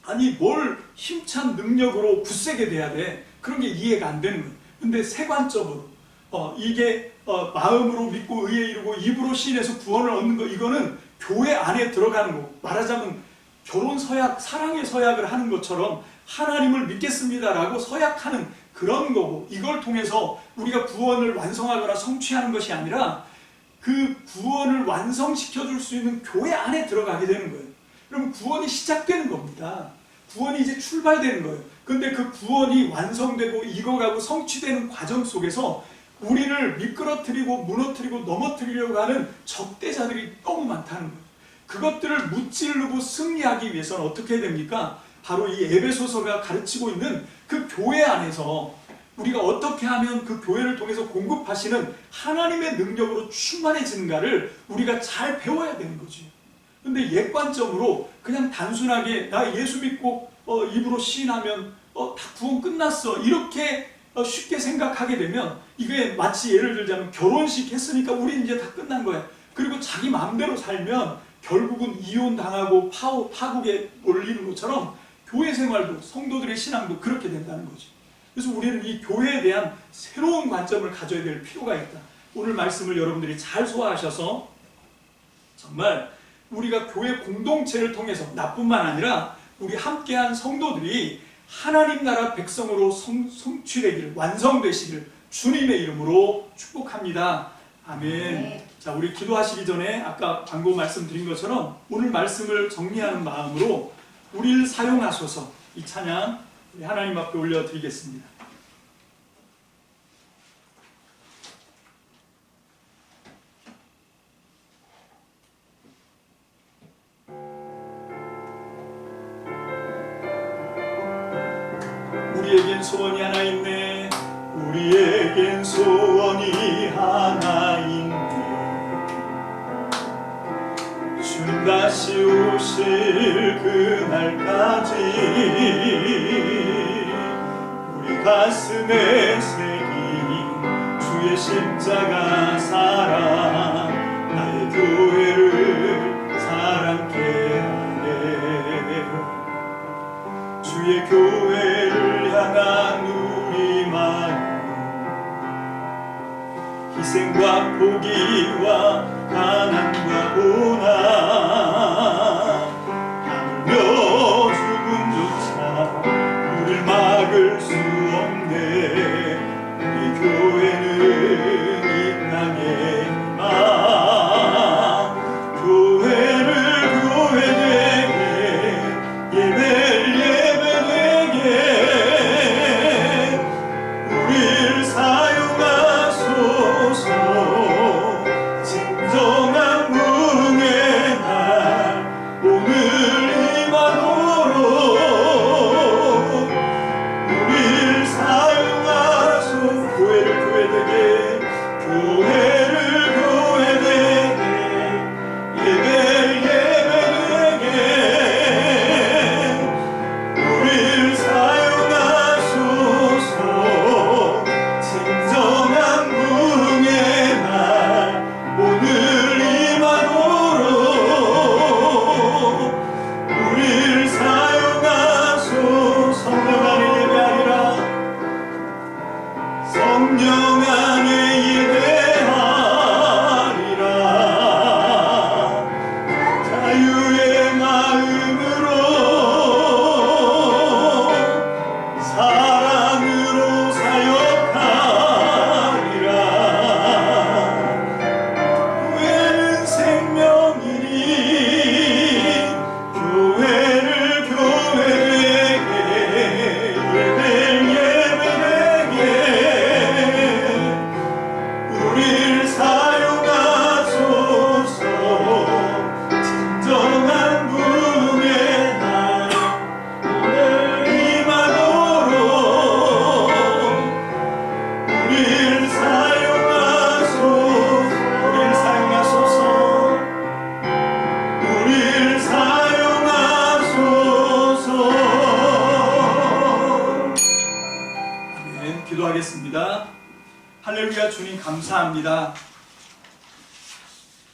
아니 뭘 힘찬 능력으로 굳세게 돼야 돼? 그런 게 이해가 안 되는 거예요. 근데 세관적으로 이게 마음으로 믿고 의에 이르고 입으로 시인해서 구원을 얻는 거, 이거는 교회 안에 들어가는 거. 말하자면 결혼 서약, 사랑의 서약을 하는 것처럼 하나님을 믿겠습니다라고 서약하는 그런 거고, 이걸 통해서 우리가 구원을 완성하거나 성취하는 것이 아니라 그 구원을 완성시켜 줄 수 있는 교회 안에 들어가게 되는 거예요. 그럼 구원이 시작되는 겁니다. 구원이 이제 출발되는 거예요. 근데 그 구원이 완성되고 익어가고 성취되는 과정 속에서 우리를 미끄러뜨리고 무너뜨리고 넘어뜨리려고 하는 적대자들이 너무 많다는 거예요. 그것들을 무찌르고 승리하기 위해서는 어떻게 해야 됩니까? 바로 이 에베소서가 가르치고 있는 그 교회 안에서 우리가 어떻게 하면 그 교회를 통해서 공급하시는 하나님의 능력으로 충만해지는가를 우리가 잘 배워야 되는 거지. 근데 옛 관점으로 그냥 단순하게 나 예수 믿고 입으로 시인하면 다 구원 끝났어, 이렇게 쉽게 생각하게 되면 이게 마치 예를 들자면 결혼식 했으니까 우리 이제 다 끝난 거야. 그리고 자기 마음대로 살면 결국은 이혼당하고 파국에 몰리는 것처럼 교회 생활도 성도들의 신앙도 그렇게 된다는 거지. 그래서 우리는 이 교회에 대한 새로운 관점을 가져야 될 필요가 있다. 오늘 말씀을 여러분들이 잘 소화하셔서 정말 우리가 교회 공동체를 통해서 나뿐만 아니라 우리 함께한 성도들이 하나님 나라 백성으로 성취되기를, 완성되시기를 주님의 이름으로 축복합니다. 아멘. 자, 우리 기도하시기 전에 아까 광고 말씀드린 것처럼 오늘 말씀을 정리하는 마음으로 우리를 사용하소서 이 찬양 우리 하나님 앞에 올려드리겠습니다. 우리에겐 소원이 하나 있네. 우리에겐 소원이 하나 있네. 주님 다시 오실 그날까지 우리 가슴에 새긴 주의 십자가 사랑 나의 교회를 사랑케 하네. 주의 교회를 향한 우리 마음 희생과 포기와 가난과 고난 하물며 죽음조차 우릴 막을 수 없네. 우리 교회는 이 땅의 희망 교회를 교회되게 예배를 예배되게 우릴 사용하소서. 진정한 부흥의 날 오늘 임하도록 우릴 사용하소서. 교회를 교회되게 교회를 교회되게 예배를 예배되게 우릴 사용하소서. 진정한 부흥의 날 오늘 임하도록 우릴 사용하소서. 성령 안에 예배하리라. 성령 안에 예배하리라. 자유의 마음으로 사랑으로 사역하리라. 교회는 생명이니 교회를 교회되게 예배를 예배되게 우릴 사용하소서. 진정한 부흥의 날 오늘 임하도록 우릴 사용하소서. 우릴 사용하소서. 우릴 사용하소서. 아멘. 기도하겠습니다. 할렐루야. 주님 감사합니다.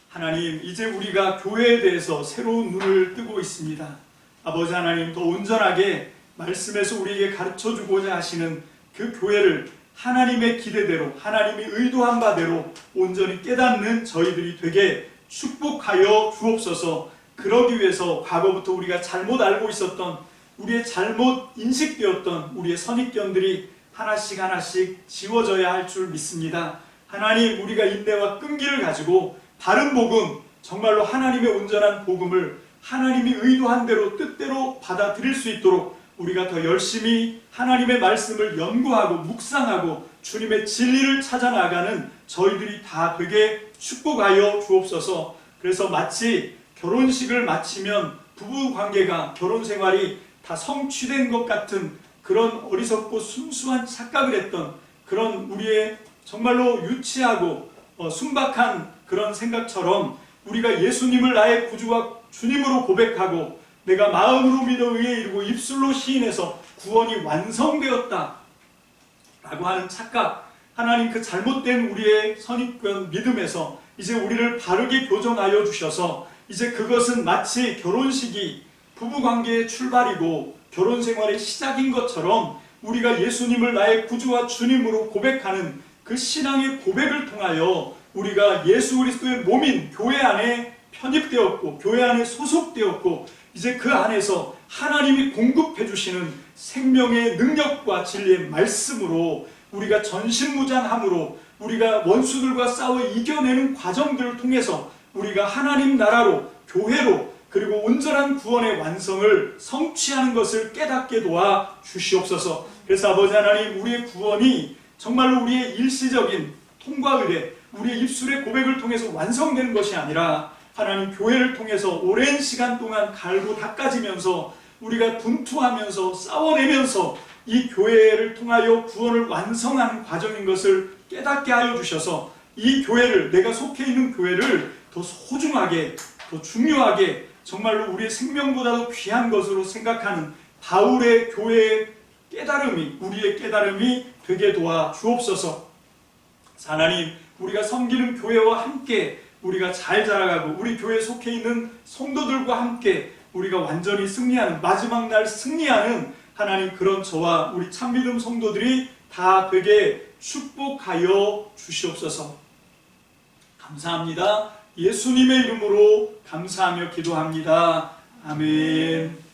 하나님, 이제 우리가 교회에 대해서 새로운 눈을 뜨고 있습니다. 아버지 하나님, 더 온전하게 말씀에서 우리에게 가르쳐주고자 하시는 그 교회를 하나님의 기대대로 하나님이 의도한 바대로 온전히 깨닫는 저희들이 되게 축복하여 주옵소서. 그러기 위해서 과거부터 우리가 잘못 알고 있었던 우리의 잘못 인식되었던 우리의 선입견들이 하나씩 하나씩 지워져야 할 줄 믿습니다. 하나님, 우리가 인내와 끈기를 가지고 바른 복음, 정말로 하나님의 온전한 복음을 하나님이 의도한 대로 뜻대로 받아들일 수 있도록 우리가 더 열심히 하나님의 말씀을 연구하고 묵상하고 주님의 진리를 찾아 나가는 저희들이 다 되게 축복하여 주옵소서. 그래서 마치 결혼식을 마치면 부부 관계가, 결혼 생활이 다 성취된 것 같은 그런 어리석고 순수한 착각을 했던 그런 우리의 정말로 유치하고 순박한 그런 생각처럼 우리가 예수님을 나의 구주와 주님으로 고백하고 내가 마음으로 믿어 의에 이르고 입술로 시인해서 구원이 완성되었다 라고 하는 착각, 하나님 그 잘못된 우리의 선입견 믿음에서 이제 우리를 바르게 교정하여 주셔서 이제 그것은 마치 결혼식이 부부관계의 출발이고 결혼생활의 시작인 것처럼 우리가 예수님을 나의 구주와 주님으로 고백하는 그 신앙의 고백을 통하여 우리가 예수 그리스도의 몸인 교회 안에 편입되었고 교회 안에 소속되었고 이제 그 안에서 하나님이 공급해 주시는 생명의 능력과 진리의 말씀으로 우리가 전신무장함으로 우리가 원수들과 싸워 이겨내는 과정들을 통해서 우리가 하나님 나라로, 교회로, 그리고 온전한 구원의 완성을 성취하는 것을 깨닫게 도와 주시옵소서. 그래서 아버지 하나님, 우리의 구원이 정말로 우리의 일시적인 통과 의례, 우리의 입술의 고백을 통해서 완성되는 것이 아니라 하나님 교회를 통해서 오랜 시간 동안 갈고 닦아지면서 우리가 분투하면서 싸워내면서 이 교회를 통하여 구원을 완성하는 과정인 것을 깨닫게 하여 주셔서 이 교회를, 내가 속해 있는 교회를 더 소중하게, 더 중요하게, 정말로 우리의 생명보다도 귀한 것으로 생각하는 바울의 교회의 깨달음이, 우리의 깨달음이 되게 도와 주옵소서. 하나님, 우리가 섬기는 교회와 함께 우리가 잘 자라가고 우리 교회에 속해 있는 성도들과 함께 우리가 완전히 승리하는, 마지막 날 승리하는 하나님, 그런 저와 우리 참믿음 성도들이 다 되게 축복하여 주시옵소서. 감사합니다. 예수님의 이름으로 감사하며 기도합니다. 아멘.